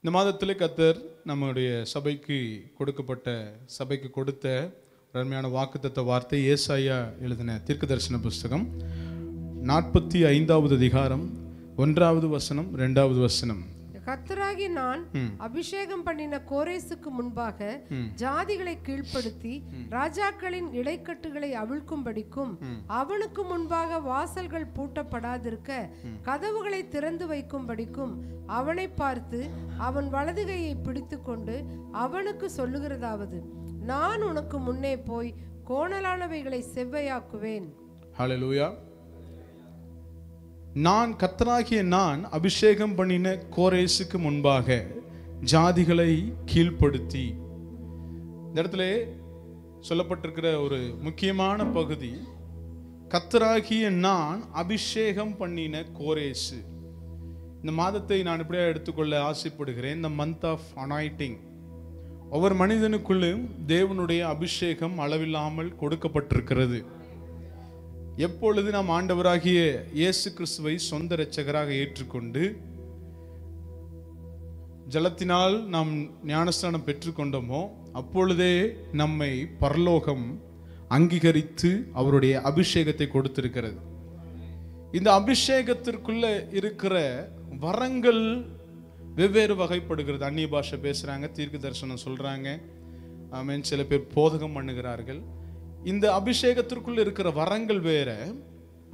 இந்த மாதத்திலே கர்த்தர் நம்முடைய சபைக்கு கொடுத்த அருமையான வாக்குத்தத்த வார்த்தை ஏசாயா எழுதின தீர்க்கதரிசன புஸ்தகம் 45வது அதிகாரம் 1வது வசனம் 2வது வசனம். கர்த்தராகி நான் அபிஷேகம் பண்ணின கோரேசுக்கு முன்பாக ஜாதிகளை கீழ்ப்படுத்தி ராஜாக்களின் இடைக்கட்டுகளை அவிழ்க்கும்படிக்கும் அவனுக்கு முன்பாக வாசல்கள் பூட்டப்படாதிருக்க கதவுகளை திறந்து வைக்கும்படிக்கும் அவனை பார்த்து அவன் வலதுகையை பிடித்து கொண்டு அவனுக்கு சொல்லுகிறதாவது, நான் உனக்கு முன்னே போய் கோணலானவைகளை செவ்வையாக்குவேன். ஹல்லேலூயா. நான் கர்த்தராகிய நான் அபிஷேகம் பண்ணின கோரேசுக்கு முன்பாக ஜாதிகளை கீழ்ப்படுத்தி. இந்த இடத்துல சொல்லப்பட்டிருக்கிற ஒரு முக்கியமான பகுதி, கர்த்தராகிய நான் அபிஷேகம் பண்ணின கோரேசு. இந்த மாதத்தை நான் இப்படியே எடுத்துக்கொள்ள ஆசைப்படுகிறேன். இந்த மந்த் ஆஃப் அனாயிட்டிங். ஒவ்வொரு மனிதனுக்குள்ளும் தேவனுடைய அபிஷேகம் அளவில்லாமல் கொடுக்கப்பட்டிருக்கிறது. எப்பொழுது நாம் ஆண்டவராகிய இயேசு கிறிஸ்துவை சொந்த இரட்சகராக ஏற்றுக்கொண்டு ஜலத்தினால் நாம் ஞானஸ்நானம் பெற்றுக்கொண்டோமோ அப்பொழுதே நம்மை பரலோகம் அங்கீகரித்து அவருடைய அபிஷேகத்தை கொடுத்திருக்கிறது. இந்த அபிஷேகத்திற்குள்ள இருக்கிற வரங்கள் வெவ்வேறு வகைப்படுகிறது. அந்நிய பாஷை பேசுறாங்க, தீர்க்க தரிசனம் சொல்றாங்க, சில பேர் போதகம் பண்ணுகிறார்கள். இந்த அபிஷேகத்திற்குள் இருக்கிற வரங்கள் வேற.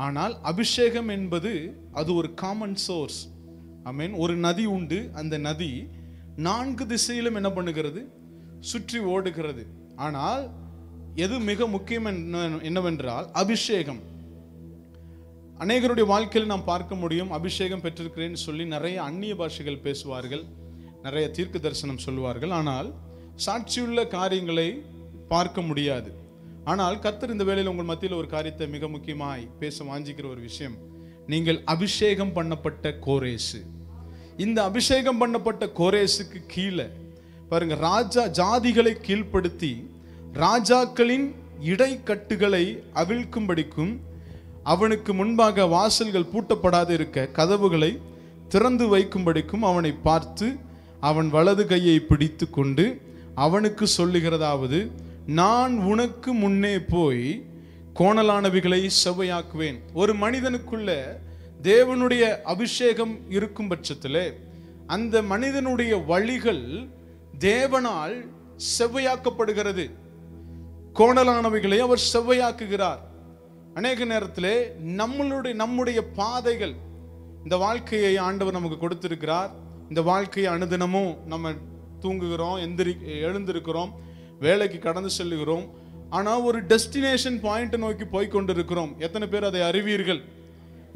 ஆனால் அபிஷேகம் என்பது அது ஒரு காமன் சோர்ஸ். ஒரு நதி உண்டு. அந்த நதி 4 திசையிலும் என்ன பண்ணுகிறது? சுற்றி ஓடுகிறது. ஆனால் எது மிக முக்கியம் என்னவென்றால் அபிஷேகம். அநேகருடைய வாழ்க்கையில் நாம் பார்க்க முடியும், அபிஷேகம் பெற்றிருக்கிறேன்னு சொல்லி நிறைய அந்நிய பாஷைகள் பேசுவார்கள், நிறைய தீர்க்க தரிசனம் சொல்வார்கள். ஆனால் சாட்சியுள்ள காரியங்களை பார்க்க முடியாது. ஆனால் கர்த்தர் இந்த வேளையில் உங்கள் மத்தியில் ஒரு காரியத்தை மிக முக்கியமாய் பேச வாஞ்சிக்கிற ஒரு விஷயம், நீங்கள் அபிஷேகம் பண்ணப்பட்ட கோரேசு. இந்த அபிஷேகம் பண்ணப்பட்ட கோரேசுக்கு கீழே பாருங்க, ஜாதிகளை கீழ்ப்படுத்தி ராஜாக்களின் இடைக்கட்டுகளை அவிழ்க்கும்படிக்கும் அவனுக்கு முன்பாக வாசல்கள் பூட்டப்படாது இருக்க கதவுகளை திறந்து வைக்கும்படிக்கும் அவனை பார்த்து அவன் வலது கையை பிடித்து கொண்டு அவனுக்கு சொல்லுகிறதாவது, நான் உனக்கு முன்னே போய் கோணலானவைகளை செவ்வையாக்குவேன். ஒரு மனிதனுக்குள்ள தேவனுடைய அபிஷேகம் இருக்கும் பட்சத்திலே அந்த மனிதனுடைய வழிகள் தேவனால் செவ்வையாக்கப்படுகிறது. கோணலானவைகளை அவர் செவ்வையாக்குகிறார். அநேக நேரத்திலே நம்முடைய பாதைகள், இந்த வாழ்க்கையை ஆண்டவர் நமக்கு கொடுத்திருக்கிறார். இந்த வாழ்க்கையை அனுதினமும் நம்ம தூங்குகிறோம், எழுந்திருக்கிறோம், வேலைக்கு கடந்து செல்லுகிறோம். ஆனால் ஒரு டெஸ்டினேஷன் பாயிண்ட் நோக்கி போய்கொண்டிருக்கிறோம். எத்தனை பேர் அதை அறிவீர்கள்?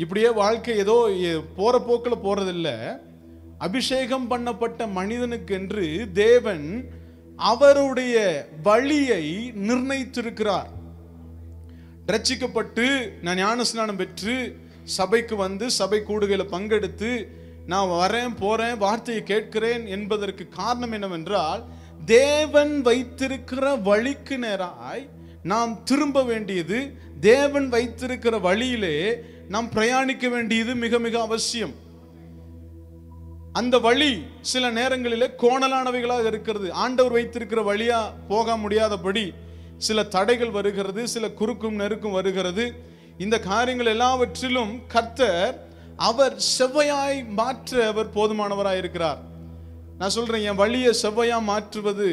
இப்படியே வாழ்க்கை ஏதோ போற போக்கில் போறதில்லை. அபிஷேகம் பண்ணப்பட்ட மனிதனுக்கென்று தேவன் அவருடைய வழியை நிர்ணயித்திருக்கிறார். ரட்சிக்கப்பட்டு நான் ஞானஸ்நானம் பெற்று சபைக்கு வந்து சபை கூடுகையில் பங்கெடுத்து நான் வரேன் போறேன் வார்த்தையை கேட்கிறேன் என்பதற்கு காரணம் என்னவென்றால், தேவன் வைத்திருக்கிற வழிக்கு நேராய் நாம் திரும்ப வேண்டியது, தேவன் வைத்திருக்கிற வழியிலே நாம் பிரயாணிக்க வேண்டியது மிக மிக அவசியம். அந்த வழி சில நேரங்களிலே கோணலானவைகளாக இருக்கிறது. ஆண்டவர் வைத்திருக்கிற வழியா போக முடியாதபடி சில தடைகள் வருகிறது, சில குறுக்கும் நெருக்கும் வருகிறது. இந்த காரியங்கள் எல்லாவற்றிலும் கர்த்தர் அவர் செவ்வையாய் மாற்ற அவர் போதுமானவராய் இருக்கிறார். நான் சொல்றேன், என் வழியை செவ்வையா மாற்றுவது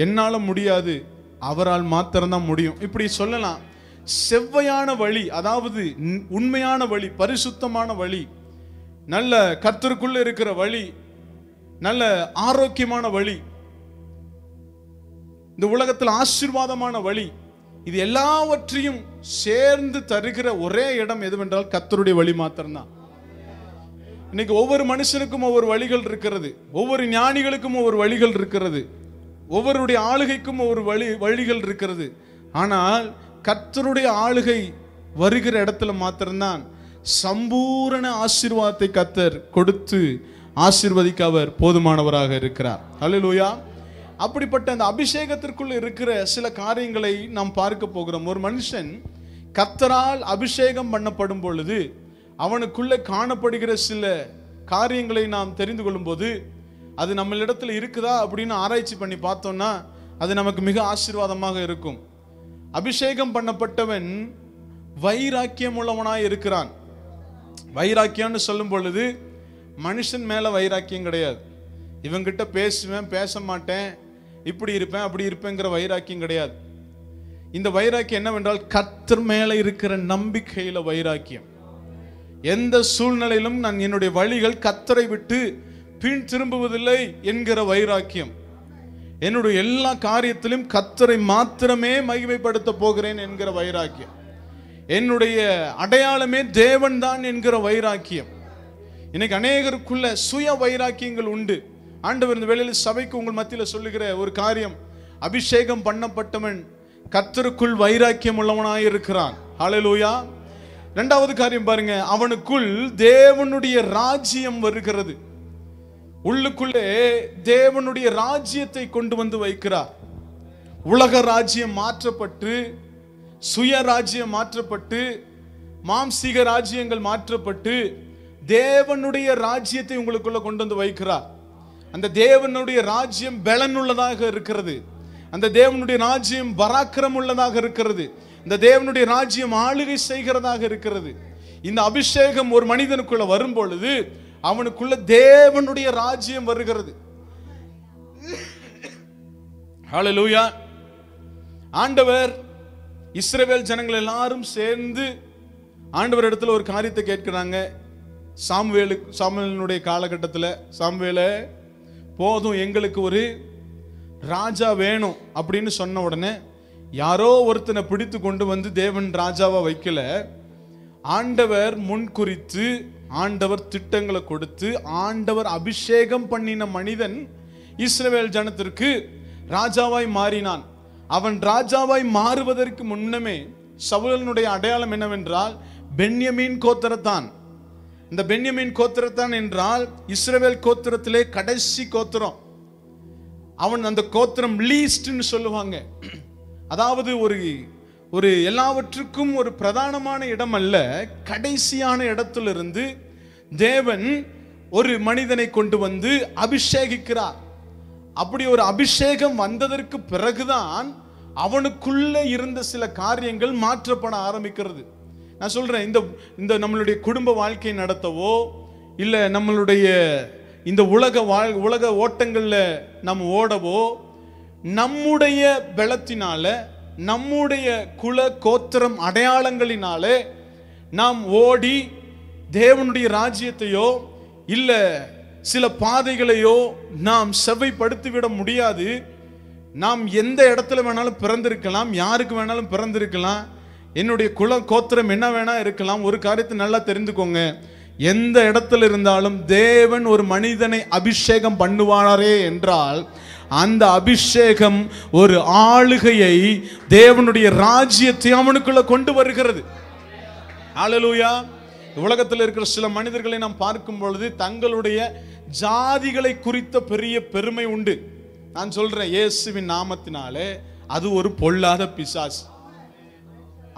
என்னால முடியாது, அவரால் மாத்திரம்தான் முடியும். இப்படி சொல்லலாம். செவ்வையான வழி, அதாவது உண்மையான வழி, பரிசுத்தமான வழி, நல்ல கர்த்தருக்குள்ள இருக்கிற வழி, நல்ல ஆரோக்கியமான வழி, இந்த உலகத்தில் ஆசீர்வாதமான வழி, இது எல்லாவற்றையும் சேர்ந்து தருகிற ஒரே இடம் எதுவென்றால் கர்த்தருடைய வழி மாத்திரம்தான். இன்னைக்கு ஒவ்வொரு மனுஷனுக்கும் ஒவ்வொரு வழிகள் இருக்கிறது, ஒவ்வொரு ஞானிகளுக்கும் ஒவ்வொரு வழிகள் இருக்கிறது, ஒவ்வொருடைய ஆளுகைக்கும் ஒவ்வொரு வழிகள் இருக்கிறது. ஆனால் கர்த்தருடைய ஆளுகை வருகிற இடத்துல மாத்திரம்தான் சம்பூரண ஆசீர்வாதத்தை கர்த்தர் கொடுத்து ஆசீர்வதிக்க அவர் போதுமானவராக இருக்கிறார். ஹல்லேலூயா. அப்படிப்பட்ட அந்த அபிஷேகத்திற்குள் இருக்கிற சில காரியங்களை நாம் பார்க்க போகிறோம். ஒரு மனுஷன் கர்த்தரால் அபிஷேகம் பண்ணப்படும் பொழுது அவனுக்குள்ளே காணப்படுகிற சில காரியங்களை நாம் தெரிந்து கொள்ளும் போது அது நம்மளிடத்துல இருக்குதா அப்படின்னு ஆராய்ச்சி பண்ணி பார்த்தோம்னா அது நமக்கு மிக ஆசீர்வாதமாக இருக்கும். அபிஷேகம் பண்ணப்பட்டவன் வைராக்கியம் உள்ளவனாய் இருக்கிறான். வைராக்கியம்னு சொல்லும் பொழுது மனுஷன் மேல வைராக்கியம் கிடையாது. இவங்கிட்ட பேசுவேன், பேச மாட்டேன், இப்படி இருப்பேன், அப்படி இருப்பேங்கிற வைராக்கியம் கிடையாது. இந்த வைராக்கியம் என்னவென்றால் கர்த்தர் மேல இருக்கிற நம்பிக்கையில வைராக்கியம். எந்த சூழ்நிலையிலும் நான் என்னுடைய வழிகள் கர்த்தரை விட்டு பின் திரும்புவதில்லை என்கிற வைராக்கியம். என்னுடைய எல்லா காரியத்திலும் கர்த்தரை மாத்திரமே மகிமைப்படுத்த போகிறேன் என்கிற வைராக்கியம். என்னுடைய அடையாளமே தேவன் தான் என்கிற வைராக்கியம். இன்னைக்கு அநேகருக்குள்ள சுய வைராக்கியங்கள் உண்டு. ஆண்டவர் இந்த வேளையில் சபைக்கு உங்கள் மத்தியில் சொல்லுகிற ஒரு காரியம், அபிஷேகம் பண்ணப்பட்டவன் கர்த்தருக்குள் வைராக்கியம் உள்ளவனாய் இருக்கிறான். ஹல்லேலூயா. இரண்டாவது காரியம் பாருங்க, அவனுக்குள் தேவனுடைய ராஜ்யம் வருகிறது. உள்ளுக்குள்ளே தேவனுடைய ராஜ்யத்தை கொண்டு வந்து வைக்கிறார். உலக ராஜ்யம் மாற்றப்பட்டு, சுய ராஜ்யம் மாற்றப்பட்டு, மாம்சீக ராஜ்யங்கள் மாற்றப்பட்டு தேவனுடைய ராஜ்யத்தை உங்களுக்குள்ள கொண்டு வந்து வைக்கிறார். அந்த தேவனுடைய ராஜ்யம் பலனுள்ளதாக இருக்கிறது. அந்த தேவனுடைய ராஜ்யம் பராக்கிரம் உள்ளதாக இருக்கிறது. இந்த தேவனுடைய ராஜ்யம் ஆளுகை செய்கிறதாக இருக்கிறது. இந்த அபிஷேகம் ஒரு மனிதனுக்குள்ள வரும் பொழுது அவனுக்குள்ள தேவனுடைய ராஜ்யம் வருகிறது. ஹல்லேலூயா. ஆண்டவர் இஸ்ரவேல் ஜனங்கள் எல்லாரும் சேர்ந்து ஆண்டவர் இடத்துல ஒரு காரியத்தை கேட்கிறாங்க. சாமுவேலுடைய காலகட்டத்தில், சாமுவேலே போதும், எங்களுக்கு ஒரு ராஜா வேணும் அப்படின்னு சொன்ன உடனே யாரோ ஒருத்தனை பிடித்து கொண்டு வந்து தேவன் ராஜாவா வைக்கல. ஆண்டவர் முன்குறித்து, ஆண்டவர் திட்டங்களை கொடுத்து, ஆண்டவர் அபிஷேகம் பண்ணின மனிதன் இஸ்ரவேல் ஜனத்திற்கு ராஜாவாய் மாறினான். அவன் ராஜாவாய் மாறுவதற்கு முன்னமே சவுலனுடைய அடையாளம் என்னவென்றால் பென்யமீன் கோத்திரத்தான். இந்த பென்யமீன் கோத்திரத்தான் என்றால் இஸ்ரவேல் கோத்திரத்திலே கடைசி கோத்திரம். அவன் அந்த கோத்திரம் லீஸ்ட்னு சொல்லுவாங்க. அதாவது ஒரு எல்லாவற்றுக்கும் ஒரு பிரதானமான இடம் அல்ல, கடைசியான இடத்திலிருந்து தேவன் ஒரு மனிதனை கொண்டு வந்து அபிஷேகிக்கிறார். அப்படி ஒரு அபிஷேகம் வந்ததற்கு பிறகுதான் அவனுக்குள்ள இருந்த சில காரியங்கள் மாற்றப்பட ஆரம்பிக்கிறது. நான் சொல்றேன், இந்த நம்மளுடைய குடும்ப வாழ்க்கை நடத்தவோ இல்ல நம்மளுடைய இந்த உலக ஓட்டங்கள்ல நம்ம ஓடவோ நம்முடைய பலத்தினால, நம்முடைய குல கோத்திரம் அடையாளங்களினாலே நாம் ஓடி தேவனுடைய ராஜ்யத்தையோ இல்ல சில பாதைகளையோ நாம் செவ்வைப்படுத்திவிட முடியாது. நாம் எந்த இடத்துல வேணாலும் பிறந்திருக்கலாம், யாருக்கு வேணாலும் பிறந்திருக்கலாம், என்னுடைய குல கோத்திரம் என்ன வேணா இருக்கலாம். ஒரு காரியத்தை நல்லா தெரிந்துக்கோங்க, எந்த இடத்துல இருந்தாலும் தேவன் ஒரு மனிதனை அபிஷேகம் பண்ணுவாரே என்றால் அந்த அபிஷேகம் ஒரு ஆளுகையை, தேவனுடைய ராஜ்யத்தை அவனுக்குள்ள கொண்டு வருகிறது. ஹல்லேலூயா. உலகத்தில் இருக்கிற சில மனிதர்களை நாம் பார்க்கும் பொழுது தங்களுடைய ஜாதிகளை குறித்த பெரிய பெருமை உண்டு. நான் சொல்றேன், இயேசுவின் நாமத்தினாலே அது ஒரு பொல்லாத பிசாசு.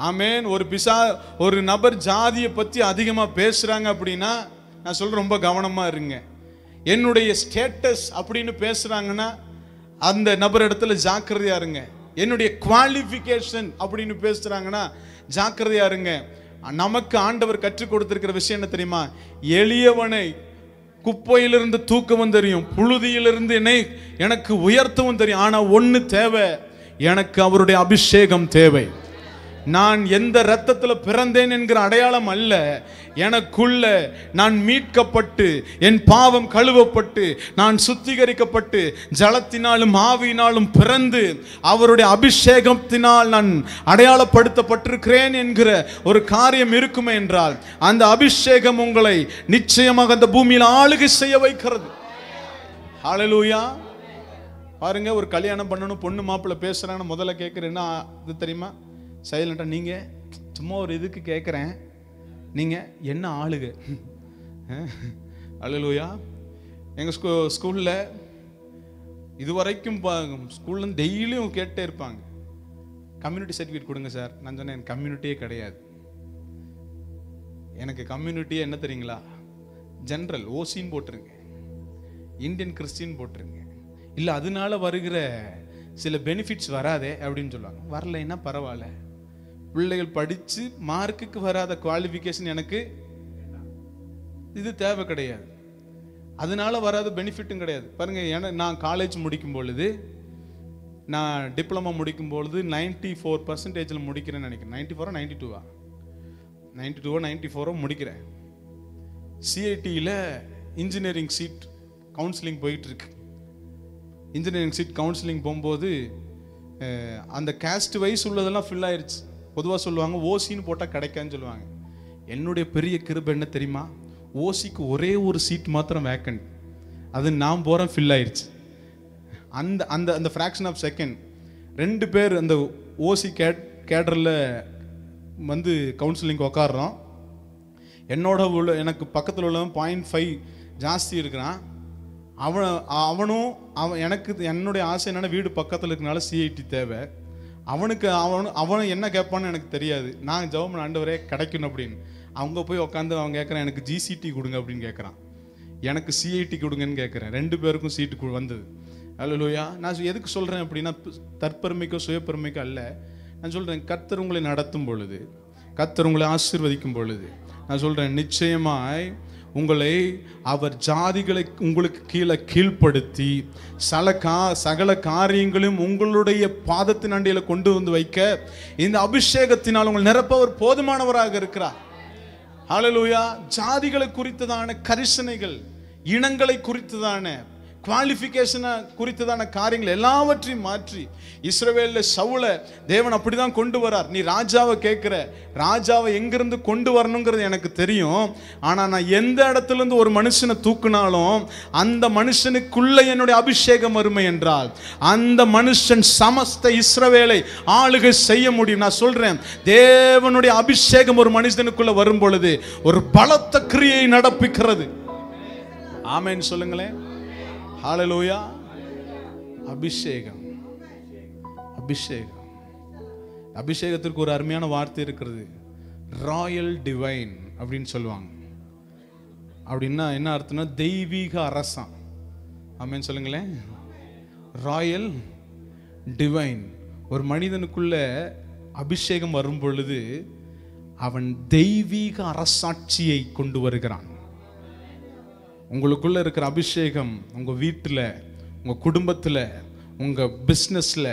ஆமென். ஒரு நபர் ஜாதியை பத்தி அதிகமா பேசுறாங்க அப்படின்னா நான் சொல்றேன், ரொம்ப கவனமா இருங்க. என்னுடைய ஸ்டேட்டஸ் அப்படின்னு பேசுறாங்கன்னா அந்த நபர் இடத்துல ஜாக்கிரதையா இருங்க. என்னுடைய குவாலிஃபிகேஷன் அப்படின்னு பேசுறாங்கன்னா ஜாக்கிரதையா இருங்க. நமக்கு ஆண்டவர் கற்றுக் கொடுத்திருக்கிற விஷயம் என்ன தெரியுமா? எளியவனை குப்பையிலிருந்து தூக்கவும் தெரியும், புழுதியிலிருந்து எனக்கு உயர்த்தவும் தெரியும். ஆனா ஒண்ணு தேவை, எனக்கு அவருடைய அபிஷேகம் தேவை. நான் எந்த இரத்தத்துல பிறந்தேன் என்கிற அடையாளம் அல்ல, எனக்குள்ள நான் மீட்கப்பட்டு, என் பாவம் கழுவப்பட்டு, நான் சுத்திகரிக்கப்பட்டு, ஜலத்தினாலும் ஆவியினாலும் பிறந்து அவருடைய அபிஷேகத்தினால் நான் அடையாளப்படுத்தப்பட்டிருக்கிறேன் என்கிற ஒரு காரியம் இருக்குமே என்றால் அந்த அபிஷேகம் உங்களை நிச்சயமாக அந்த பூமியில் ஆளுகை செய்ய வைக்கிறது. ஹல்லேலூயா. பாருங்க, ஒரு கல்யாணம் பண்ணணும், பொண்ணு மாப்பிள்ளை பேசுறாங்கன்னு முதல்ல கேட்குறேன்னா இது தெரியுமா? சைலண்டா, நீங்க சும்மா ஒரு இதுக்கு கேட்குறேன், நீங்க என்ன ஆளுக? ஹல்லேலூயா. எங்க ஸ்கூல்ல இதுவரைக்கும் ஸ்கூல்ல டெய்லியும் கேட்டே இருப்பாங்க, கம்யூனிட்டி சர்டிஃபிகேட் கொடுங்க சார். நான் சொன்னேன், எனக்கு கம்யூனிட்டியே கிடையாது. எனக்கு கம்யூனிட்டியே என்ன தெரியுங்களா? ஜென்ரல் ஓசின்னு போட்டிருங்க. இந்தியன் கிறிஸ்டின் போட்டுருங்க. இல்லை அதனால வருகிற சில பெனிஃபிட்ஸ் வராதே அப்படின்னு சொல்லுவாங்க. வரலைன்னா பரவாயில்ல, பிள்ளைகள் படித்து மார்க்குக்கு வராத குவாலிஃபிகேஷன் எனக்கு இது தேவை கிடையாது, அதனால வராத பெனிஃபிட்டும் கிடையாது. பாருங்க, நான் காலேஜ் முடிக்கும் பொழுது, நான் டிப்ளமா முடிக்கும் பொழுது 94% முடிக்கிறேன்னு நினைக்கிறேன். 94 92 94 முடிக்கிறேன். சிஐடியில் இன்ஜினியரிங் சீட் கவுன்சிலிங் போயிட்டு இருக்கு. இன்ஜினியரிங் சீட் கவுன்சிலிங் போகும்போது அந்த கேஸ்ட் வைஸ் உள்ளதெல்லாம் ஃபில் ஆயிடுச்சு. பொதுவாக சொல்லுவாங்க ஓசின்னு போட்டால் கிடைக்கான்னு சொல்லுவாங்க. என்னுடைய பெரிய கிருபை என்ன தெரியுமா, ஓசிக்கு ஒரே ஒரு சீட் மாத்திரம் வேக்கண்ட், அது நான் போகிறேன், ஃபில் ஆயிடுச்சு. அந்த அந்த அந்த ஃப்ராக்ஷன் ஆஃப் செகண்ட் 2 பேர் அந்த ஓசி கேடரில் வந்து கவுன்சிலிங் உட்காடுறோம். எனக்கு பக்கத்தில் உள்ளவன் 0.5 ஜாஸ்தி இருக்கிறான். அவனும் எனக்கு என்னுடைய ஆசை என்னென்னா வீடு பக்கத்தில் இருக்கனால சிஐடி தேவை. அவன் என்ன கேட்பான்னு எனக்கு தெரியாது. நான் ஜெபம் ஆண்டவரே கிடைக்கணும் அப்படின்னு. அவங்க போய் உட்காந்து அவன் கேட்குறான், எனக்கு ஜிசிடி கொடுங்க அப்படின்னு கேட்குறான், எனக்கு சிஐடி கொடுங்கன்னு கேட்குறேன். 2 பேருக்கும் சீட்டு வந்தது. அல்லேலூயா. நான் எதுக்கு சொல்கிறேன் அப்படின்னா, தற்பெருமைக்கோ சுயப்பெருமைக்கோ அல்ல. நான் சொல்கிறேன், கர்த்தர் உங்களை நடத்தும் பொழுது, கர்த்தர் உங்களை ஆசீர்வதிக்கும் பொழுது, நான் சொல்கிறேன் நிச்சயமாய் உங்களை அவர் ஜாதிகளை உங்களுக்கு கீழ்ப்படுத்தி சகல காரியங்களையும் உங்களுடைய பாதத்தின் அண்டையில் கொண்டு வந்து வைக்க இந்த அபிஷேகத்தினால் உங்கள் நிரப்பவர் போதுமானவராக இருக்கிறார். ஹல்லேலூயா. ஜாதிகளை குறித்ததான கரிசனைகள், இனங்களை குறித்ததான குவாலிஃபிகேஷனை குறித்ததான காரியங்கள் எல்லாவற்றையும் மாற்றி இஸ்ரவேலில் சவுலை தேவன் அப்படிதான் கொண்டு வரார். நீ ராஜாவை கேட்குற, ராஜாவை எங்கிருந்து கொண்டு வரணுங்கிறது எனக்கு தெரியும். ஆனால் நான் எந்த இடத்துலேருந்து ஒரு மனுஷனை தூக்குனாலும் அந்த மனுஷனுக்குள்ள என்னுடைய அபிஷேகம் வறுமை என்றால் அந்த மனுஷன் சமஸ்த இஸ்ரவேலை ஆளுகை செய்ய முடியும். நான் சொல்றேன், தேவனுடைய அபிஷேகம் ஒரு மனுஷனுக்குள்ள வரும் பொழுது ஒரு பலத்த கிரியை நடப்பிக்கிறது. ஆமென் சொல்லுங்களேன். ஹல்லேலூயா. அபிஷேகம், அபிஷேகம், அபிஷேகத்திற்கு ஒரு அருமையான வார்த்தை இருக்கிறது, ராயல் டிவைன் அப்படின்னு சொல்லுவாங்க. அப்படின்னா என்ன அர்த்தம்னா தெய்வீக அரசம். ஆமென் சொல்லுங்களேன். Royal divine. ஒரு மனிதனுக்குள்ள அபிஷேகம் வரும் பொழுது அவன் தெய்வீக அரசாட்சியை கொண்டு வருகிறான். உங்களுக்குள்ள இருக்கிற அபிஷேகம் உங்க வீட்டில், உங்க குடும்பத்தில், உங்க பிஸ்னஸ்ல,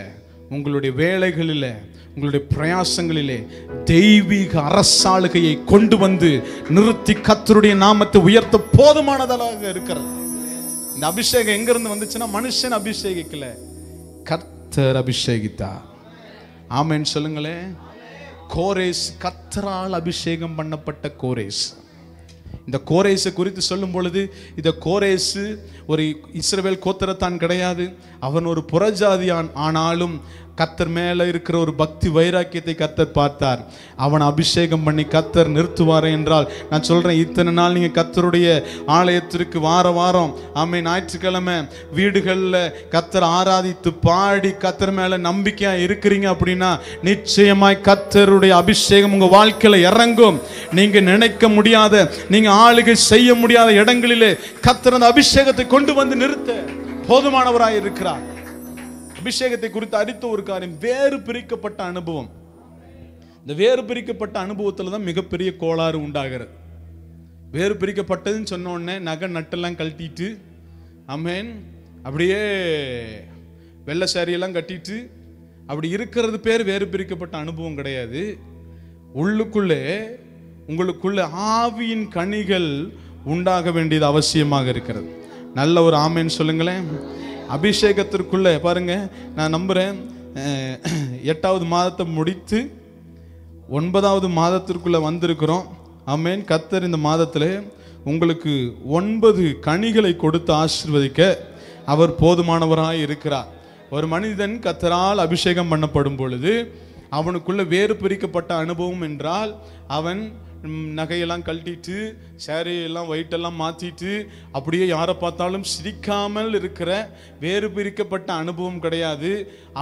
உங்களுடைய வேலைகளில், உங்களுடைய பிரயாசங்களிலே தெய்வீக அரசாளுகையை கொண்டு வந்து நிறுத்தி கர்த்தருடைய நாமத்தை உயர்த்த போதுமானதாக இருக்கிறது. இந்த அபிஷேகம் எங்க இருந்து வந்துச்சுன்னா மனுஷன் அபிஷேகிக்கல, கர்த்தர் அபிஷேகித்தார். ஆமென் சொல்லுங்களேன். கோரேஸ் கர்த்தரால் அபிஷேகம் பண்ணப்பட்ட கோரேஸ். இந்த கோரேசை குறித்து சொல்லும் பொழுது, இந்த கோரேசு ஒரு இஸ்ரவேல் கோத்திரத்தான் கிடையாது, அவன் ஒரு புறஜாதியான். ஆனாலும் கர்த்தர் மேல இருக்கிற ஒரு பக்தி வைராக்கியத்தை கர்த்தர் பார்த்தார். அவன் அபிஷேகம் பண்ணி கர்த்தர் நிறுத்துவார் என்றால், நான் சொல்றேன், இத்தனை நாள் நீங்க கர்த்தருடைய ஆலயத்திற்கு வாரம் ஆமென் ஞாயிற்றுக்கிழமை வீடுகளில் கர்த்தர் ஆராதித்து பாடி கர்த்தர் மேல நம்பிக்கையா இருக்கிறீங்க அப்படின்னா நிச்சயமாய் கர்த்தருடைய அபிஷேகம் உங்க வாழ்க்கையில இறங்கும். நீங்க நினைக்க முடியாத, நீங்க ஆளுகை செய்ய முடியாத இடங்களிலே கர்த்தர் அந்த அபிஷேகத்தை கொண்டு வந்து நிறுத்த போதுமானவராய் இருக்கிறார். அபிஷேகத்தை குறித்து அடுத்த ஒரு காரியம், வேறு பிரிக்கப்பட்ட அனுபவம். இந்த வேறு பிரிக்கப்பட்ட அனுபவத்தில் தான் மிகப்பெரிய கோளாறு உண்டாகிறது. வேறு பிரிக்கப்பட்டதுன்னு சொன்ன உடனே நகை நட்டெல்லாம் கழட்டிட்டு, ஆமென், அப்படியே வெள்ளை சாரியெல்லாம் கட்டிட்டு அப்படி இருக்கிறது பேர் வேறு பிரிக்கப்பட்ட அனுபவம் கிடையாது. உள்ளுக்குள்ளே உங்களுக்குள்ள ஆவியின் கனிகள் உண்டாக வேண்டியது அவசியமாக இருக்கிறது. நல்ல ஒரு ஆமென் சொல்லுங்களேன். அபிஷேகத்திற்குள்ள பாருங்க, நான் நம்புறேன் 8வது மாதத்தை முடித்து 9வது மாதத்திற்குள்ள வந்திருக்கிறோம். ஆமென். கர்த்தர் இந்த மாதத்தில் உங்களுக்கு 9 கனிகளை கொடுத்து ஆசீர்வதிக்க அவர் போதுமானவராய் இருக்கிறார். ஒரு மனிதன் கர்த்தரால் அபிஷேகம் பண்ணப்படும் பொழுது அவனுக்குள்ள வேறு பிரிக்கப்பட்ட அனுபவம் என்றால், அவன் நகையெல்லாம் கழட்டிட்டு சேரையெல்லாம் ஒயிட்டெல்லாம் மாற்றிட்டு அப்படியே யாரை பார்த்தாலும் சிரிக்காமல் இருக்கிற வேறு பிரிக்கப்பட்ட அனுபவம் கிடையாது.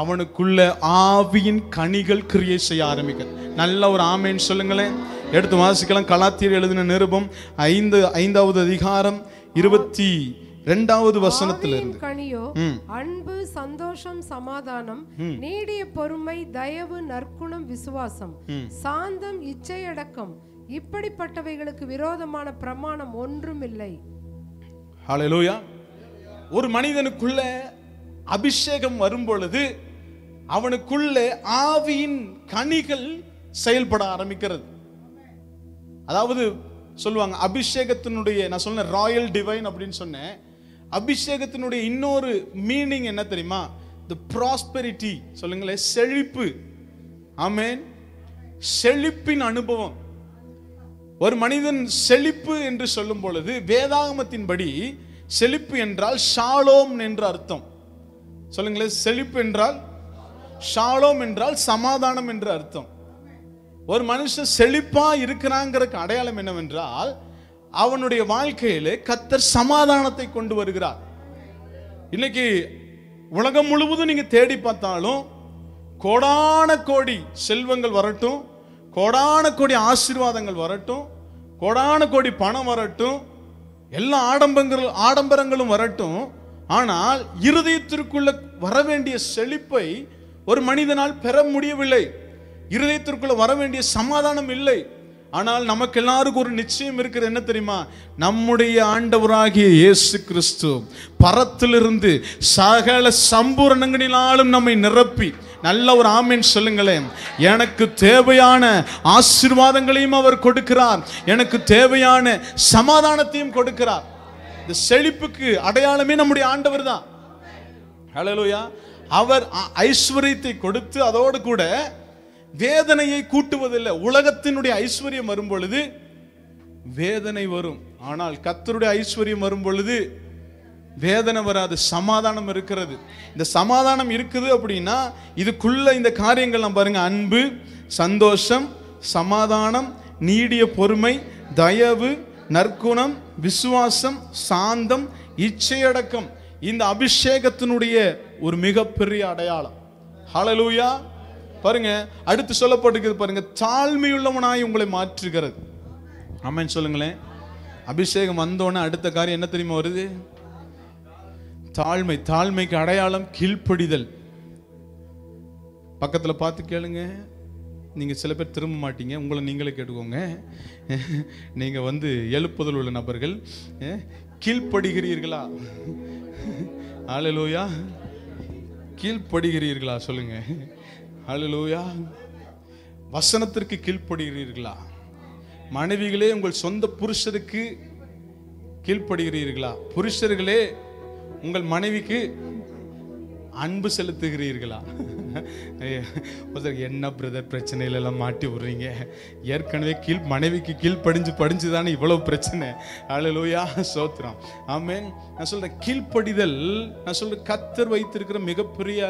அவனுக்குள்ள ஆவியின் கனிகள் கிரியை செய்ய ஆரம்பிக்க. நல்ல ஒரு ஆமென் சொல்லுங்களேன். எடுத்து வாசிக்கலாம். கலாத்தியர் எழுதின நிருபம் 5வது அதிகாரம் 2வது வசனத்திலிருந்து. கனியோ அன்பு, சந்தோஷம், சமாதானம், நீடிய பொறுமை, தயவு, நற்குணம், விசுவாசம், சாந்தம், இச்சையடக்கம். இப்படிப்பட்டவைகளுக்கு விரோதமான பிரமாணம் ஒன்றும் இல்லை. ஹல்லேலூயா. ஒரு மனிதனுக்குள்ள அபிஷேகம் வரும் பொழுது அவனுக்குள்ள ஆவியின் கனிகள் செயல்பட ஆரம்பிக்கிறது. அதாவது சொல்லுவாங்க அபிஷேகத்தினுடைய, நான் சொன்ன ராயல் டிவைன் அப்படின்னு சொன்னேன். அபிஷேகத்தினுடைய இன்னொரு மீனிங் என்ன தெரியுமா? தி ப்ராஸ்பெரிட்டி. சொல்லுங்களேன், செழிப்பு. ஆமென். செழிப்பின் அனுபவம். ஒரு மனிதன் செழிப்பு என்று சொல்லும் பொழுது வேதாகமத்தின்படி செழிப்பு என்றால் ஷாலோம் என்று அர்த்தம். சொல்லுங்களேன், செழிப்பு என்றால் ஷாலோம் என்றால் சமாதானம் என்று அர்த்தம். ஒரு மனுஷன் செழிப்பா இருக்கிறாங்கிறதுக்கு அடையாளம் என்னவென்றால் அவனுடைய வாழ்க்கையிலே கர்த்தர் சமாதானத்தை கொண்டு வருகிறார். இன்னைக்கு உலகம் முழுவதும் நீங்க தேடி பார்த்தாலும் கோடான கோடி செல்வங்கள் வரட்டும், கோடான கோடி ஆசீர்வாதங்கள் வரட்டும், கோடான கோடி பணம் வரட்டும், எல்லா ஆடம்பரங்களும் வரட்டும், ஆனால் இருதயத்திற்குள்ள வர வேண்டிய செழிப்பை ஒரு மனிதனால் பெற முடியவில்லை. இருதயத்திற்குள்ள வர வேண்டிய சமாதானம் இல்லை. ஆனால் நமக்கு எல்லாருக்கும் ஒரு நிச்சயம் இருக்கிறது. என்ன தெரியுமா? நம்முடைய ஆண்டவராகிய இயேசு கிறிஸ்து பரத்திலிருந்து சகல சம்பூரணங்களினாலும் நம்மை நிரப்பி, நல்ல ஒரு ஆமென் சொல்லுங்களேன். எனக்கு தேவையான ஆசீர்வாதங்களையும் அவர் கொடுக்கிறார், எனக்கு தேவையான சமாதானத்தையும் கொடுக்கிறார். இந்த செழிப்புக்கு அடையாளமே நம்முடைய ஆண்டவர் தான். ஹல்லேலூயா. அவர் ஐஸ்வரியத்தை கொடுத்து அதோடு கூட வேதனையை கூட்டுவதில்லை. உலகத்தினுடைய ஐஸ்வர்யம் வரும் பொழுது வேதனை வரும், ஆனால் கர்த்தருடைய ஐஸ்வர்யம் வரும் பொழுது வேதனை வராது, சமாதானம் இருக்கிறது. இந்த சமாதானம் இருக்குது அப்படின்னா இதுக்குள்ள இந்த காரியங்கள் நம்ம பாருங்க: அன்பு, சந்தோஷம், சமாதானம், நீடிய பொறுமை, தயவு, நற்குணம், விசுவாசம், சாந்தம், இச்சையடக்கம். இந்த அபிஷேகத்தினுடைய ஒரு மிகப்பெரிய அடையாளம். ஹல்லேலூயா. பாருங்க, அடுத்து சொல்லப்பட்டிருக்கிறது பாருங்க, தாழ்மையுள்ளவனாய் உங்களை மாற்றுகிறது. ஆமென் சொல்லுங்களேன். அபிஷேகம் வந்தோடனே அடுத்த காரியம் என்ன தெரியுமா வருது? தாழ்மை. தாழ்மைக்கு அடையாளம் கீழ்ப்படிதல். பக்கத்துல பார்த்து கேளுங்க. நீங்க சில பேர் திரும்ப மாட்டீங்க, உங்களை நீங்களே கேட்டுக்கோங்க. நீங்க எழுப்புதல் உள்ள நபர்கள், கீழ்ப்படுகிறீர்களா? ஹல்லேலூயா. கீழ்ப்படுகிறீர்களா? சொல்லுங்க. ஹல்லேலூயா. வசனத்திற்கு கீழ்ப்படுகிறீர்களா? மனைவிகளே உங்கள் சொந்த புருஷருக்கு கீழ்ப்படுகிறீர்களா? புருஷர்களே உங்கள் மனைவிக்கு அன்பு செலுத்துகிறீர்களா? என்ன பிரதர் பிரச்சனையில எல்லாம் மாட்டி விடுறீங்க? ஏற்கனவே மனைவிக்கு கீழ்ப்படிஞ்சு தானே இவ்வளவு பிரச்சனை. ஹல்லேலூயா, ஸ்தோத்திரம், ஆமென். நான் சொல்றேன் கீழ்ப்படிதல், நான் சொல்றேன் கர்த்தர் வைத்திருக்கிற மிகப்பெரிய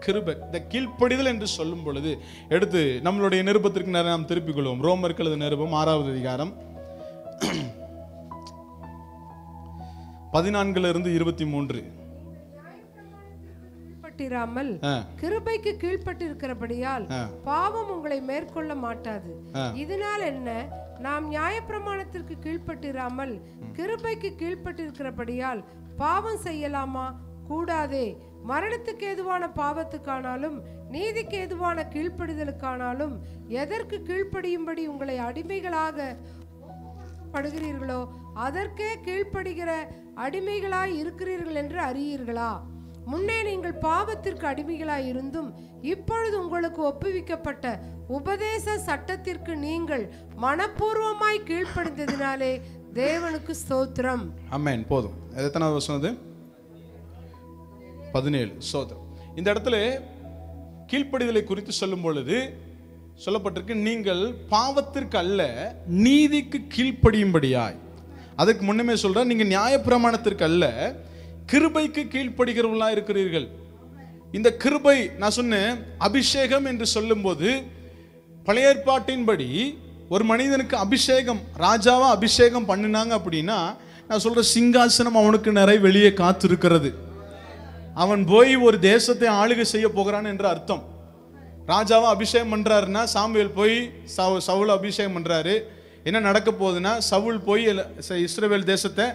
கிருபை. இந்த கீழ்ப்படிதல் என்று சொல்லும் பொழுது எடுத்து நம்மளுடைய நிருபத்திற்கு நாம் திருப்பிக் கொள்வோம். ரோமருக்கு எழுதின நிருபம் 6வது அதிகாரம் 14-23. கிருபைக்கு கீழ்ப்பட்டிருக்கிறபடியால் பாவம் உங்களை மேற்கொள்ள மாட்டாது. இதனால் என்ன? நாம் நியாயப்பிரமாணத்திற்கு கீழ்ப்பட்டிராமல் கிருபைக்கு கீழ்ப்பட்டிருக்கிறபடியால் பாவம் செய்யலாமா? கூடாதே. மரணத்துக்கு ஏதுவான பாவத்துக்கானாலும் நீதிக்கு ஏதுவான கீழ்ப்படிதலுக்கானாலும் எதற்கு கீழ்ப்படியும்படி உங்களை அடிமைகளாக படுகிறீர்களோ அதற்கே கீழ்ப்படுகிற அடிமைகளாய் இருக்கிறீர்கள் என்று அறியீர்களா? முன்னே நீங்கள் பாவத்திற்கு அடிமைகளாய் இருந்தும் இப்பொழுது உங்களுக்கு ஒப்புவிக்கப்பட்ட உபதேச சட்டத்திற்கு நீங்கள் மனப்பூர்வமாய் கீழ்ப்படிந்ததினாலே தேவனுக்கு ஸ்தோத்திரம். ஆமென். போதும். எத்தனாவது வசனம் அது? 17. ஸ்தோத்திரம். இந்த இடத்துல கீழ்ப்படிதலை குறித்து சொல்லும் பொழுது சொல்லப்பட்டிருக்கு, நீங்கள் பாவத்திற்கு அல்ல நீதிக்கு கீழ்ப்படியும்படியாய். அதுக்கு முன்னமே சொல்ற, நீங்க நியாயப்பிரமாணத்திற்கு அல்ல கிருபைக்கு கீழ்ப்படுகிறவர்களா இருக்கிறீர்கள். இந்த கிருபை, நான் சொன்னேன் அபிஷேகம் என்று சொல்லும் போது பழைய ஏற்பாட்டின்படி ஒரு மனிதனுக்கு அபிஷேகம், ராஜாவா அபிஷேகம் பண்ணினாங்க அப்படின்னா, நான் சொல்ற சிங்காசனம் அவனுக்கு நிறைய வெளியே காத்திருக்கிறது. அவன் போய் ஒரு தேசத்தை ஆளுகை செய்ய போகிறான் என்று அர்த்தம். ராஜாவா அபிஷேகம் பண்றாருன்னா சாமுவேல் போய் சவுல் அபிஷேகம் பண்றாரு. என்ன நடக்க போகுதுன்னா, சவுல் போய் இஸ்ரவேல் தேசத்தை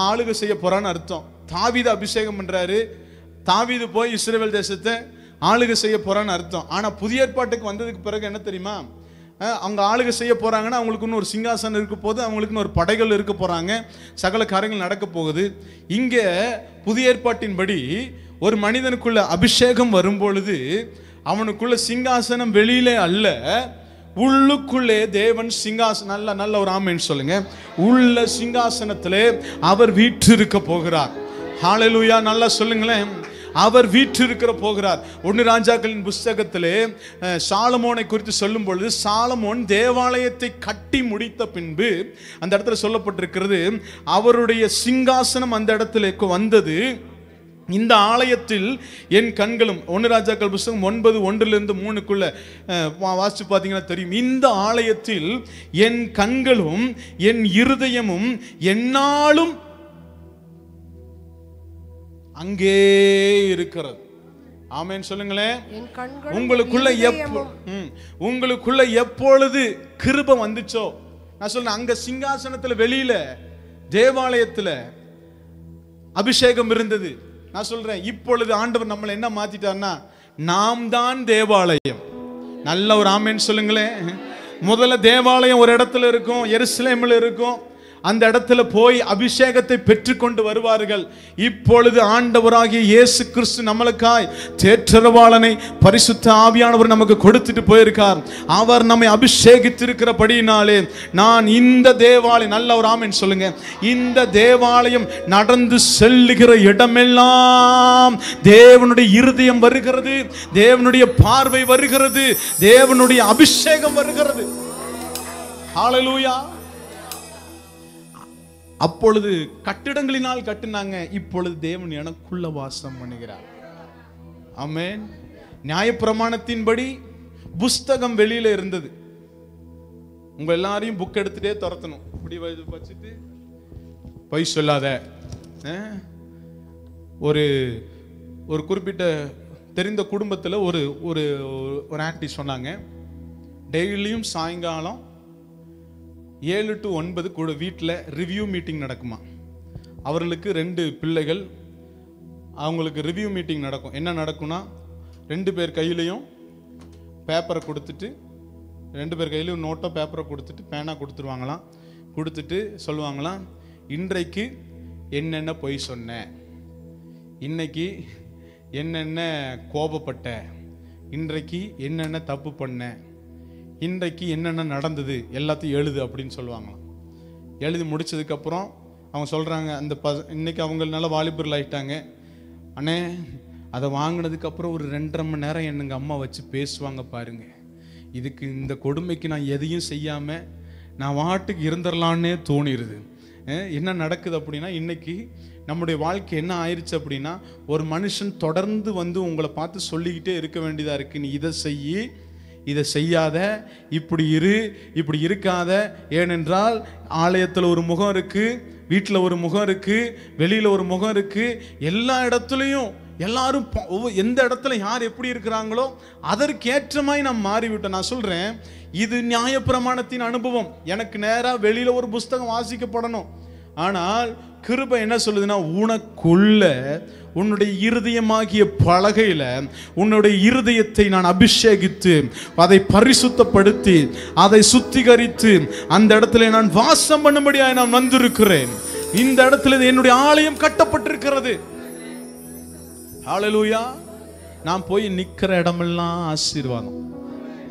ஆளுகை செய்ய போறான்னு அர்த்தம். தாவீது அபிஷேகம் பண்றாரு, தாவீது போய் இஸ்ரவேல் தேசத்தை ஆளுகை செய்ய போறான்னு அர்த்தம். ஆனா புதிய ஏற்பாட்டுக்கு வந்ததுக்கு பிறகு என்ன தெரியுமா, அவங்க ஆளுகை செய்ய போறாங்கன்னா அவங்களுக்குன்னு ஒரு சிங்காசனம் இருக்க போகுது, அவங்களுக்குன்னு ஒரு படைகள் இருக்க போறாங்க, சகல காரியங்கள் நடக்க போகுது. இங்க புதிய ஏற்பாட்டின்படி ஒரு மனிதனுக்குள்ள அபிஷேகம் வரும் பொழுது அவனுக்குள்ள சிங்காசனம் வெளியிலே அல்ல, உள்ளுக்குள்ளே தேவன் சிங்காசனம், நல்ல ஒரு ஆமென் சொல்லுங்க, உள்ள சிங்காசனத்திலே அவர் வீற்றிருக்க போகிறார். ஹல்லேலூயா, நல்லா சொல்லுங்களேன். அவர் வீற்றிருக்கிற போகிறார். 1 ராஜாக்களின் புஸ்தகத்திலே சாலமோனை குறித்து சொல்லும் பொழுது, சாலமோன் தேவாலயத்தை கட்டி முடித்த பின்பு அந்த இடத்துல சொல்லப்பட்டிருக்கிறது, அவருடைய சிங்காசனம் அந்த இடத்துல வந்தது. இந்த ஆலயத்தில் என் கண்களும், 1 ராஜாக்கள் புஸ்தகம் 9:1-3 வாசிச்சு பார்த்தீங்கன்னா தெரியும், இந்த ஆலயத்தில் என் கண்களும் என் இருதயமும் என்னாலும் அங்கே இருக்கிறது. ஆமென் சொல்லுங்களேன். உங்களுக்குள்ள எப்பொழுது கிருபை வந்துச்சோ, நான் சொல்றேன், அங்க சிங்காசனத்துல வெளியில தேவாலயத்துல அபிஷேகம் இருந்தது. நான் சொல்றேன், இப்பொழுது ஆண்டவர் நம்மளை என்ன மாத்திட்டார்னா, நாம் தான் தேவாலயம். நல்ல ஒரு ஆமென் சொல்லுங்களேன். முதல்ல தேவாலயம் ஒரு இடத்துல இருக்கும், எருசலேமில் இருக்கும். அந்த இடத்துல போய் அபிஷேகத்தை பெற்றுக்கொண்டு வருவார்கள். இப்பொழுது ஆண்டவராகிய இயேசு கிறிஸ்து நம்மளுக்காய் தேற்றரவாளனை பரிசுத்த ஆவியானவர் நமக்கு கொடுத்துட்டு போயிருக்கார். அவர் நம்மை அபிஷேகித்திருக்கிறபடியினாலே நான் இந்த தேவாலயம், நல்ல ஒரு ஆமென் சொல்லுங்க, இந்த தேவாலயம் நடந்து செல்லுகிற இடமெல்லாம் தேவனுடைய இருதயம் வருகிறது, தேவனுடைய பார்வை வருகிறது, தேவனுடைய அபிஷேகம் வருகிறது. ஹல்லேலூயா. அப்பொழுது கட்டிடங்களினால் கட்டினாங்க, இப்பொழுது தேவன் எனக்குள்ள வாசம் பண்ணுகிறார். ஆமென். நியாயப்பிரமாணத்தின்படி புஸ்தகம் வெளியில இருந்தது. உங்க எல்லாரையும் புக் எடுத்துட்டே துரத்தணும், இப்படி வச்சுட்டு பொய் சொல்லாத. ஒரு ஒரு குறிப்பிட்ட தெரிந்த குடும்பத்தில் ஒரு ஒரு ஒரு ஆன்ட்டி சொன்னாங்க, டெய்லியும் சாயங்காலம் 7 to 9 கூட வீட்டில் ரிவ்யூ மீட்டிங் நடக்குமா. அவர்களுக்கு 2 பிள்ளைகள், அவங்களுக்கு ரிவ்யூ மீட்டிங் நடக்கும். என்ன நடக்கும்னா, 2 பேர் கையிலையும் பேப்பரை கொடுத்துட்டு, 2 பேர் கையிலையும் நோட்டோ பேப்பரை கொடுத்துட்டு பேனா கொடுத்துருவாங்களாம். கொடுத்துட்டு சொல்லுவாங்களாம், இன்றைக்கு என்னென்ன பொய் சொன்னேன், இன்னைக்கு என்னென்ன கோபப்பட்ட, இன்றைக்கு என்னென்ன தப்பு பண்ணேன், இன்றைக்கு என்னென்ன நடந்தது எல்லாத்தையும் எழுது அப்படின்னு சொல்லுவாங்களாம். எழுதி முடிச்சதுக்கப்புறம் அவங்க சொல்கிறாங்க, அந்த இன்னைக்கு அவங்க நல்ல வாலிபர்கள் ஆகிட்டாங்க, அண்ணே அதை வாங்கினதுக்கப்புறம் ஒரு 2.5 மணி நேரம் என்னங்க அம்மா வச்சு பேசுவாங்க பாருங்க, இதுக்கு இந்த கொடுமைக்கு நான் எதையும் செய்யாமல் நான் வாட்டுக்கு இருந்துடலான்னே தோணிடுது. என்ன நடக்குது அப்படின்னா, இன்னைக்கு நம்முடைய வாழ்க்கை என்ன ஆயிடுச்சு அப்படின்னா, ஒரு மனுஷன் தொடர்ந்து வந்து உங்களை பார்த்து சொல்லிக்கிட்டே இருக்க வேண்டியதாக இருக்குது, நீ இதை செய்யி, இதை செய்யாத, இப்படி இரு, இப்படி இருக்காத. ஏனென்றால் ஆலயத்தில் ஒரு முகம் இருக்குது, வீட்டில் ஒரு முகம் இருக்குது, வெளியில் ஒரு முகம் இருக்குது. எல்லா இடத்துலையும் எல்லாரும் எந்த இடத்துல யார் எப்படி இருக்கிறாங்களோ அதற்கேற்ற மாதிரி நாம் மாறிவிட்டோம். நான் சொல்கிறேன், இது நியாயப்பிரமாணத்தின் அனுபவம். எனக்கு நேராக வெளியில் ஒரு புஸ்தகம் வாசிக்கப்படணும். ஆனால் கிருபை என்ன சொல்லுதுன்னா, உனக்குள்ள உன்னுடைய இருதயமாகிய பலகையில உன்னுடைய இருதயத்தை நான் அபிஷேகித்து அதை பரிசுத்தப்படுத்தி அதை சுத்திகரித்து அந்த இடத்துல நான் வாசம் பண்ணும்படியாக நான் வந்திருக்கிறேன். இந்த இடத்துல என்னுடைய ஆலயம் கட்டப்பட்டிருக்கிறது. ஹல்லேலூயா. நான் போய் நிக்கிற இடமெல்லாம் ஆசீர்வாதம்,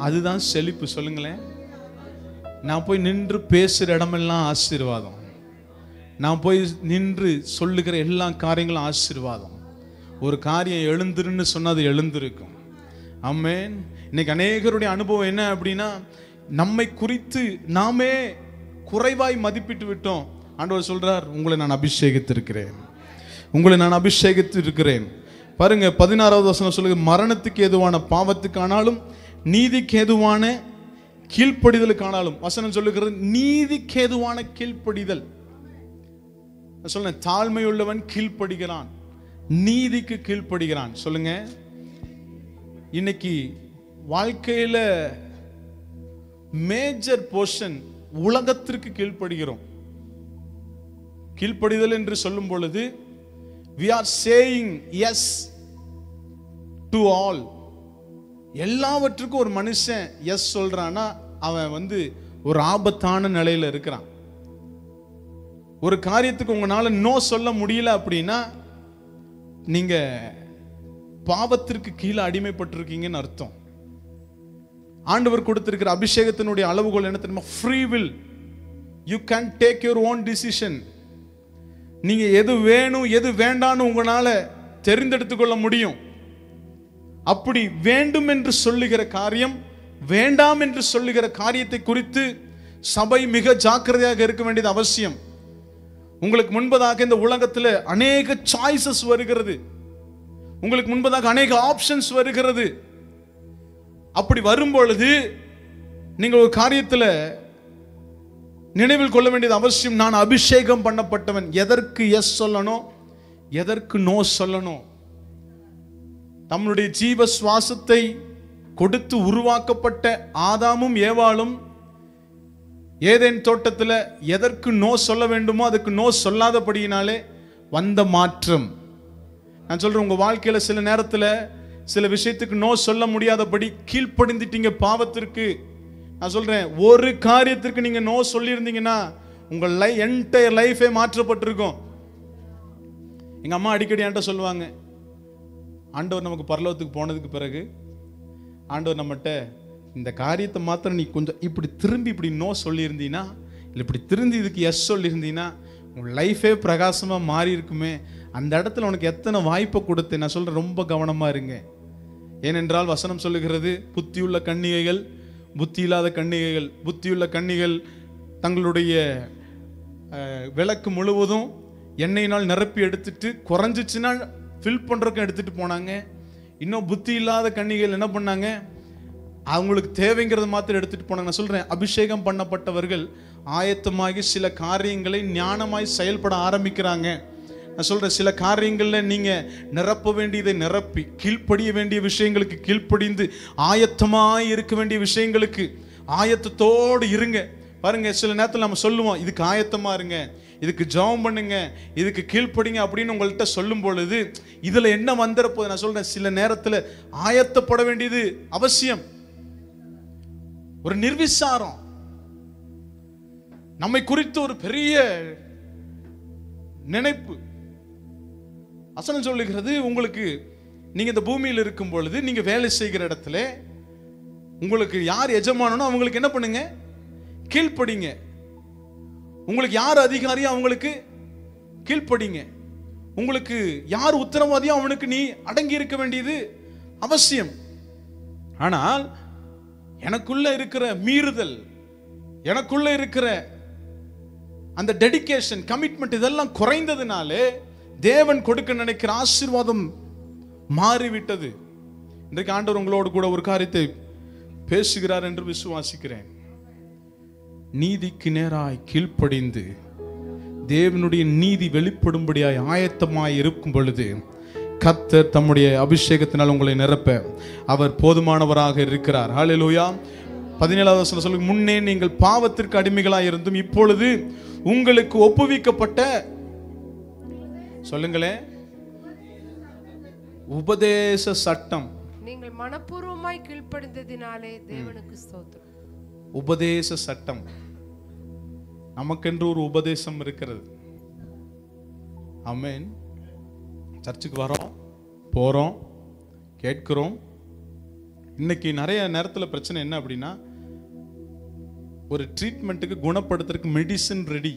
அதுதான் செழிப்பு. சொல்லுங்களேன். நான் போய் நின்று பேசுற இடமெல்லாம் ஆசீர்வாதம், நான் போய் நின்று சொல்லுகிற எல்லா காரியங்களும் ஆசீர்வாதம். ஒரு காரியம் எழுந்துருன்னு சொன்னது எழுந்திருக்கும். ஆமென். இன்னைக்கு அநேகருடைய அனுபவம் என்ன அப்படின்னா, நம்மை குறித்து நாமே குறைவாய் மதிப்பிட்டு விட்டோம். ஆண்டவர் சொல்றார், உங்களை நான் அபிஷேகித்திருக்கிறேன், உங்களை நான் அபிஷேகித்திருக்கிறேன். பாருங்க, 16வது வசனம் சொல்லுங்க, மரணத்துக்கு ஏதுவான பாவத்துக்கானாலும் நீதிக்கு ஏதுவான கீழ்ப்படிதலுக்கானாலும். வசனம் சொல்லுகிறது, நீதிக்கு ஏதுவான கீழ்ப்படிதல். சொல்ல, தாழ்மையுள்ளவன் கீழ்ப்படுகிறான், நீதிக்கு கீழ்ப்படுகிறான். சொல்லுங்க. இன்னைக்கு வாழ்க்கையில மேஜர் போர்ஷன் உலகத்திற்கு கீழ்ப்படுகிறோம். கீழ்ப்படிதல் என்று சொல்லும் பொழுது we are saying yes to all. எல்லாவற்றுக்கும் ஒரு மனுஷன் எஸ் சொல்றானா அவன் ஒரு ஆபத்தான நிலையில இருக்கிறான். ஒரு காரியத்துக்கு உங்களால நோ சொல்ல முடியல அப்படின்னா நீங்க பாவத்திற்கு கீழே அடிமைப்பட்டிருக்கீங்கன்னு அர்த்தம். ஆண்டவர் கொடுத்திருக்கிற அபிஷேகத்தினுடைய அளவுகோல் என்ன தெரியுமா? Free will. You can take your own decision. நீங்க எது வேணும் எது வேண்டான்னு உங்களால தெரிந்தெடுத்துக் கொள்ள முடியும். அப்படி வேண்டும் என்று சொல்லுகிற காரியம், வேண்டாம் என்று சொல்லுகிற காரியத்தை குறித்து சபை மிக ஜாக்கிரதையாக இருக்க வேண்டியது அவசியம். உங்களுக்கு முன்பதாக இந்த உலகத்தில் அநேக சாய்ஸஸ் வருகிறது, உங்களுக்கு முன்பதாக அநேக ஆப்ஷன்ஸ் வருகிறது. அப்படி வரும்பொழுது நீங்கள் ஒரு காரியத்தில் நினைவில் கொள்ள வேண்டியது அவசியம். நான் அபிஷேகம் பண்ணப்பட்டவன். எதற்கு எஸ் சொல்லணும், எதற்கு நோ சொல்லணும்? தம்முடைய ஜீவ சுவாசத்தை கொடுத்து உருவாக்கப்பட்ட ஆதாமும் ஏவாளும் ஏதேன் தோட்டத்தில் எதற்கு நோ சொல்ல வேண்டுமோ அதுக்கு நோ சொல்லாதபடியினாலே வந்த மாற்றம். நான் சொல்றேன், உங்க வாழ்க்கையில சில நேரத்தில் சில விஷயத்துக்கு நோ சொல்ல முடியாதபடி கீழ்ப்படிந்துட்டீங்க பாவத்திற்கு. நான் சொல்றேன், ஒரு காரியத்திற்கு நீங்க நோ சொல்லியிருந்தீங்கன்னா உங்கள் என்டையர் லைஃபே மாற்றப்பட்டிருக்கும். எங்க அம்மா அடிக்கடி என்கிட்ட சொல்லுவாங்க, ஆண்டவர் நமக்கு பரலோகத்துக்கு போனதுக்கு பிறகு ஆண்டவர் நம்மகிட்ட இந்த காரியத்தை மாத்திரம் நீ கொஞ்சம் இப்படி திரும்பி இப்படி நோ சொல்லியிருந்தீங்கன்னா, இல்லை இப்படி திரும்பி இதுக்கு எஸ் சொல்லியிருந்தீங்கன்னா உன் லைஃபே பிரகாசமாக மாறி இருக்குமே. அந்த இடத்துல உனக்கு எத்தனை வாய்ப்பை கொடுத்து. நான் சொல்கிறேன், ரொம்ப கவனமாக இருங்க. ஏனென்றால் வசனம் சொல்லுகிறது, புத்தியுள்ள கன்னிகைகள் புத்தி இல்லாத கன்னிகைகள். புத்தியுள்ள கன்னிகள் தங்களுடைய விளக்கு முழுவதும் எண்ணெயினால் நிரப்பி எடுத்துட்டு குறைஞ்சிச்சுன்னா ஃபில் பண்ணுறதுக்கு எடுத்துட்டு போனாங்க. இன்னும் புத்தி இல்லாத கன்னிகள் என்ன பண்ணாங்க, அவங்களுக்கு தேவைங்கிறத மாத்திரம் எடுத்துட்டு போனாங்க. நான் சொல்றேன், அபிஷேகம் பண்ணப்பட்டவர்கள் ஆயத்தமாகி சில காரியங்களை ஞானமாய் செயல்பட ஆரம்பிக்கிறாங்க. நான் சொல்றேன், சில காரியங்கள்ல நீங்க நிரப்ப வேண்டியதை நிரப்பி, கீழ்ப்படிய வேண்டிய விஷயங்களுக்கு கீழ்ப்படிந்து, ஆயத்தமாய் இருக்க வேண்டிய விஷயங்களுக்கு ஆயத்தத்தோடு இருங்க. பாருங்க, சில நேரத்தில் நம்ம சொல்லுவோம், இதுக்கு ஆயத்தமா இருங்க, இதுக்கு ஜெபம் பண்ணுங்க, இதுக்கு கீழ்ப்படிங்க அப்படின்னு உங்கள்கிட்ட சொல்லும் பொழுது இதுல என்ன வந்துறப்போது? நான் சொல்றேன், சில நேரத்தில் ஆயத்தப்பட வேண்டியது அவசியம். ஒரு நிர்விசாரம், நம்மை குறித்து ஒரு பெரிய நினைப்பு. வசனம் சொல்லுகிறது, உங்களுக்கு நீங்க இந்த பூமியில் இருக்கும் பொழுது நீங்க வேலை செய்கிற இடத்துல உங்களுக்கு யார் எஜமானோ அவங்களுக்கு என்ன பண்ணுங்க, கீழ்ப்படிங்க. உங்களுக்கு யார் அதிகாரியோ அவங்களுக்கு கீழ்ப்படிங்க. உங்களுக்கு யார் உத்தரவாதியோ அவனுக்கு நீ அடங்கி இருக்க வேண்டியது அவசியம். ஆனால் எனக்குள்ள இருக்கிற மீறுதல், எனக்குள்ள இருக்கிற அந்த டெடிகேஷன், கமிட்மெண்ட் இதெல்லாம் குறைந்ததுனாலே தேவன் கொடுக்க நினைக்கிற ஆசீர்வாதம் மாறிவிட்டது. இன்றைக்கு ஆண்டவர் உங்களோடு கூட ஒரு காரியத்தை பேசுகிறார் என்று விசுவாசிக்கிறேன். நீதிக்கு நேராய் கீழ்ப்படிந்து தேவனுடைய நீதி வெளிப்படும்படியாய் ஆயத்தமாய் இருக்கும் பொழுது கர்த்தர் தம்முடைய அபிஷேகத்தினால் உங்களை நிரப்ப அவர் போதுமானவராக இருக்கிறார். ஹல்லேலூயா. 17வது வசனம் சொல்லுங்க, முன்னே நீங்கள் பாவத்திற்கு அடிமைகளாய் இருந்தும் இப்பொழுது உங்களுக்கு ஒப்புவிக்கப்பட்ட, சொல்லுங்களேன், உபதேச சட்டம். நீங்கள் மனப்பூர்வமாய் கீழ்ப்படிந்ததினாலே தேவனுக்கு ஸ்தோத்திரம். உபதேச சட்டம். நமக்கென்று ஒரு உபதேசம் இருக்கிறது. ஆமென். சர்ச்சுக்கு வரோம், போறோம், கேட்கிறோம். இன்னைக்கு நிறைய நேரத்தில் பிரச்சனை என்ன அப்படின்னா, ஒரு ட்ரீட்மெண்ட்டுக்கு குணப்படுத்துறதுக்கு மெடிசன் ரெடி.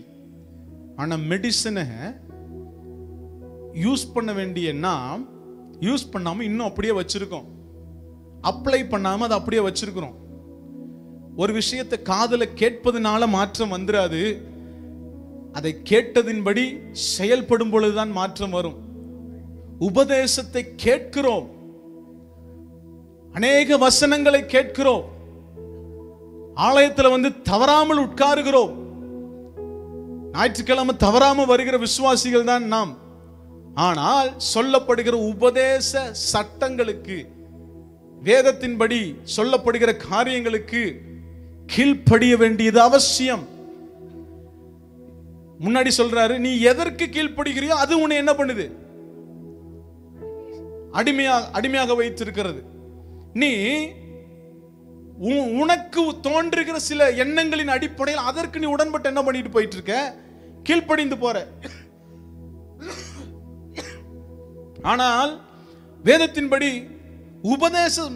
ஆனால் மெடிசனை யூஸ் பண்ண வேண்டிய நாம் யூஸ் பண்ணாமல் இன்னும் அப்படியே வச்சிருக்கோம். அப்ளை பண்ணாமல் அதை அப்படியே வச்சிருக்கிறோம். ஒரு விஷயத்தை காதுல கேட்பதனால மாற்றம் வந்துடாது, அதை கேட்டதின்படி செயல்படும் பொழுதுதான் மாற்றம் வரும். உபதேசத்தை கேட்கிறோம், அநேக வசனங்களை கேட்கிறோம், ஆலயத்தில் தவறாமல் உட்காருகிறோம். ஞாயிற்றுக்கிழமை தவறாம வருகிற விசுவாசிகள் தான் நாம். ஆனால் சொல்லப்படுகிற உபதேச சட்டங்களுக்கு, வேதத்தின்படி சொல்லப்படுகிற காரியங்களுக்கு கீழ்ப்படிய வேண்டியது அவசியம். முன்னாடி சொல்றாரு, நீ எதற்கு கீழ்ப்படுகிறியோ அது உன்னை என்ன பண்ணுது? அடிமையாக வைத்திருக்கிறது. நீ உனக்கு தோன்றுகிற சில எண்ணங்களின் அடிப்படையில் அதற்கு நீ உடன்பட்டு என்ன பண்ணிட்டு போயிட்டு இருக்க? கீழ்ப்படிந்து போற. ஆனால் வேதத்தின்படி உபதேச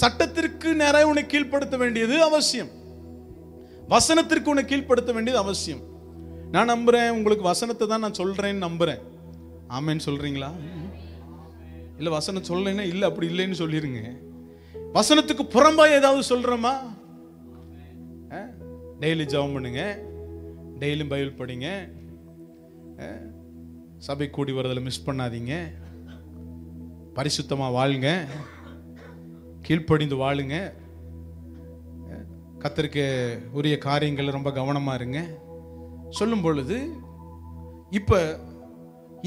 சட்டத்திற்கு நேராக உன்னை கீழ்ப்படுத்த வேண்டியது அவசியம். வசனத்திற்கு உன்னை கீழ்ப்படுத்த வேண்டியது அவசியம். நான் நம்புறேன், உங்களுக்கு வசனத்தை தான் நான் சொல்றேன்னு நம்புறேன். ஆமேன்னு சொல்றீங்களா? இல்ல வசனம் சொல்லலைன்னா இல்ல அப்படி இல்லைன்னு சொல்லிருங்க. வசனத்துக்கு புறம்பா ஏதாவது சொல்றோமா? டெய்லி ஜெபம் பண்ணுங்க, டெய்லியும் பைபிள் படிங்க, சபை கூடி வரதில் மிஸ் பண்ணாதீங்க, பரிசுத்தமா வாழுங்க, கீழ்ப்படிந்து வாழுங்க, கர்த்தருக்கு உரிய காரியங்கள் ரொம்ப கவனமா இருங்க சொல்லும் பொழுது, இப்ப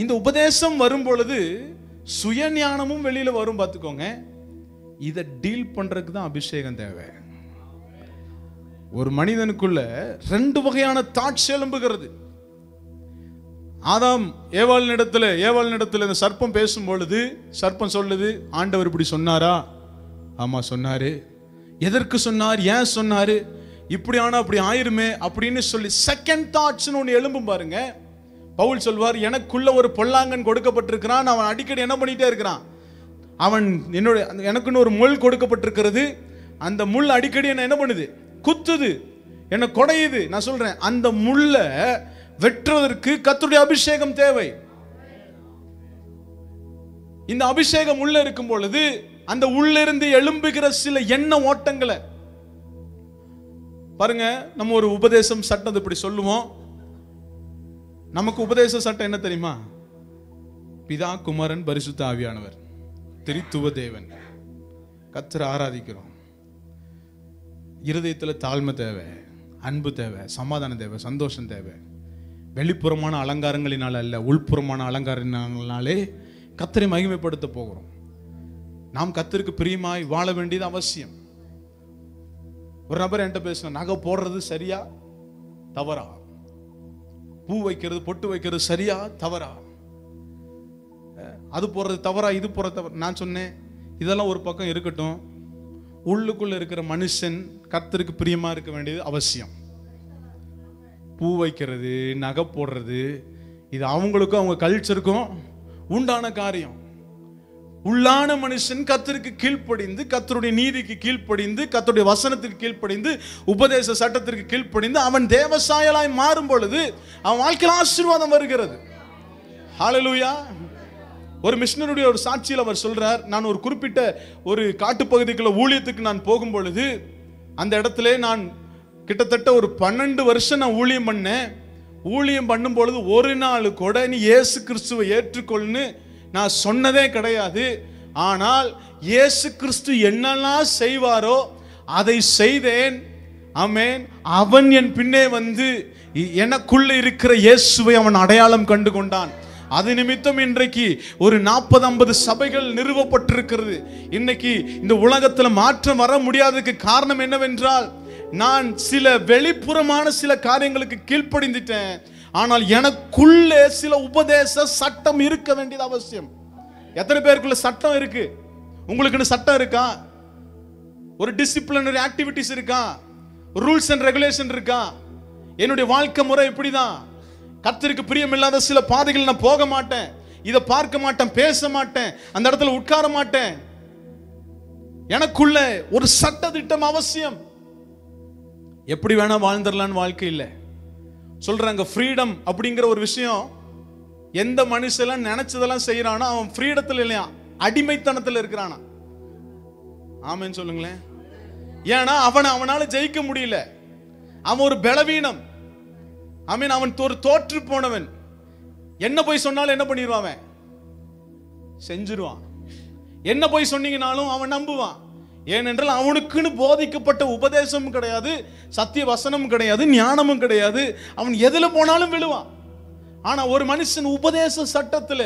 இந்த உபதேசம் வரும் பொழுது சுயஞானமும் வெளியில வரும். பார்த்துக்கோங்க, இதை டீல் பண்றதுக்கு தான் அபிஷேகம் தேவை. ஒரு மனிதனுக்குள்ள 2 வகையான தாட்ஸ் எழும்புகிறது. ஆதாம் ஏவாளினிடத்துல இந்த சர்ப்பம் பேசும் பொழுது சர்ப்பம் சொல்லுது, ஆண்டவர் இப்படி சொன்னாரா? ஆமா சொன்னாரு. எதற்கு சொன்னார்? ஏன் சொன்னாரு? இப்படி ஆனா அப்படி ஆயிருமே அப்படின்னு சொல்லி செகண்ட் தாட்ஸ் ஒன்று எழும்பும் பாருங்க. பவுல் சொல்வார், எனக்குள்ள ஒரு பொல்லாங்கன் கொடுக்கப்பட்டிருக்கிறான், அவன் அடிக்கடி என்ன பண்ணிட்டே இருக்கிறான், அவன் எனக்குன்னு ஒரு முள் கொடுக்கப்பட்டிருக்கிறது, அந்த முள் அடிக்கடி என்ன பண்ணுது? குத்துது, என்ன கொடையுது. நான் சொல்றேன், அந்த முள்ள வெற்றுவதற்கு கர்த்தருடைய அபிஷேகம் தேவை. இந்த அபிஷேகம் உள்ள இருக்கும் பொழுது அந்த உள்ளிருந்து எழும்புகிற சில எண்ண ஓட்டங்களை பாருங்க. நம்ம ஒரு உபதேசம் சட்டம் இப்படி சொல்லுவோம். நமக்கு உபதேச சட்டம் என்ன தெரியுமா? பிதா, குமாரன், பரிசுத்த ஆவியானவர், திரித்துவ தேவன், கர்த்தரை ஆராதிக்கிறோம். இருதயத்துல தாழ்மை தேவை, அன்பு தேவை, சமாதானம் தேவை, சந்தோஷம் தேவை. வெளிப்புறமான அலங்காரங்களினால் அல்ல, உள்புறமான அலங்காரங்களினாலே கர்த்தரை மகிமைப்படுத்த போகிறோம். நாம் கர்த்தருக்கு பிரியமாய் வாழ வேண்டியது அவசியம். ஒரு நபர் என்கிட்ட பேசின, நகை போடுறது சரியா தவறா, பூ வைக்கிறது பொட்டு வைக்கிறது சரியா தவறா, அது போடுறது தவறா, இது போடுறது தவறு. நான் சொன்னேன், இதெல்லாம் ஒரு பக்கம் இருக்கட்டும், உள்ளுக்குள்ள இருக்கிற மனுஷன் கர்த்தருக்கு பிரியமா இருக்க வேண்டியது அவசியம். பூ வைக்கிறது, நகை போடுறது, இது அவங்களுக்கும் அவங்க கல்ச்சருக்கும் உண்டான காரியம். உள்ளான மனுஷன் கர்த்தருக்கு கீழ்ப்படிந்து, கர்த்தருடைய நீதிக்கு கீழ்ப்படிந்து, கர்த்தருடைய வசனத்துக்கு கீழ்ப்படிந்து, உபதேச சட்டத்திற்கு கீழ்ப்படிந்து அவன் தேவசாயலாய் மாறும் பொழுது அவன் வாழ்க்கையில் ஆசீர்வாதம் வருகிறது. ஹல்லேலூயா. ஒரு மிஷனருடைய ஒரு சாட்சியில் அவர் சொல்றார், நான் ஒரு குறிப்பிட்ட ஒரு காட்டுப்பகுதிக்குள்ள ஊழியத்துக்கு நான் போகும் பொழுது, அந்த இடத்துல நான் கிட்டத்தட்ட ஒரு 12 வருஷம் நான் ஊழியம் பண்ணேன். ஊழியம் பண்ணும் பொழுது ஒரு நாள் கூட நீ இயேசு கிறிஸ்துவை ஏற்றுக்கொள்னு நான் சொன்னதே கிடையாது. ஆனால் இயேசு கிறிஸ்து என்னெல்லாம் செய்வாரோ அதை செய்தேன். ஆமென். அவன் என் பின்னே வந்து எனக்குள்ள இருக்கிற இயேசுவை அவன் அடையாளம் கண்டு கொண்டான். அது நிமித்தம் இன்றைக்கு ஒரு 40-50 சபைகள் நிறுவப்பட்டிருக்கிறது. இன்னைக்கு இந்த உலகத்தில் மாற்றம் வர முடியாததுக்கு காரணம் என்னவென்றால், நான் சில வெளிப்புறமான சில காரியங்களுக்கு கீழ்ப்படிந்துட்டேன். ஆனால் எனக்குள்ளே சில உபதேச சட்டம் இருக்க வேண்டியது அவசியம். எத்தனை பேருக்குள்ள சட்டம் இருக்கு? உங்களுக்குன்னு சட்டம் இருக்கா? ஒரு டிசிப்ளினரி ஆக்டிவிட்டிஸ் இருக்கா? ரூல்ஸ் அண்ட் ரெகுலேஷன் இருக்கா? என்னுடைய வாழ்க்கை முறை இப்படிதான், கர்த்தருக்கு பிரியமில்லாத சில பாதைகள் நான் போக மாட்டேன், இதை பார்க்க மாட்டேன், பேச மாட்டேன், அந்த இடத்துல உட்கார மாட்டேன். எனக்குள்ள ஒரு சட்ட திட்டம் அவசியம். எப்படி வேணா வாழ்ந்துடலான்னு வாழ்க்கை இல்லை. சொல்றாங்க ஃப்ரீடம் அப்படிங்கிற ஒரு விஷயம், எந்த மனுஷன் நினைச்சதெல்லாம் செய்யறானோ அவன் ஃப்ரீடத்தில் இல்லையா, அடிமைத்தனத்தில் இருக்கிறானா. ஆமென் சொல்லுங்களேன். ஏன்னா அவனால ஜெயிக்க முடியல, அவன் ஒரு பலவீனம். ஆமென். அவன் ஒரு தோற்று போனவன். என்ன போய் சொன்னாலும் என்ன பண்ணிடுவான்? செஞ்சிருவான். என்ன போய் சொன்னீங்கனாலும் அவன் நம்புவான். ஏனென்றால் அவனுக்குன்னு போதிக்கப்பட்ட உபதேசமும் கிடையாது, சத்திய வசனமும் கிடையாது, ஞானமும் கிடையாது. அவன் எதுல போனாலும் விழுவான். ஆனா ஒரு மனுஷன் உபதேச சட்டத்துல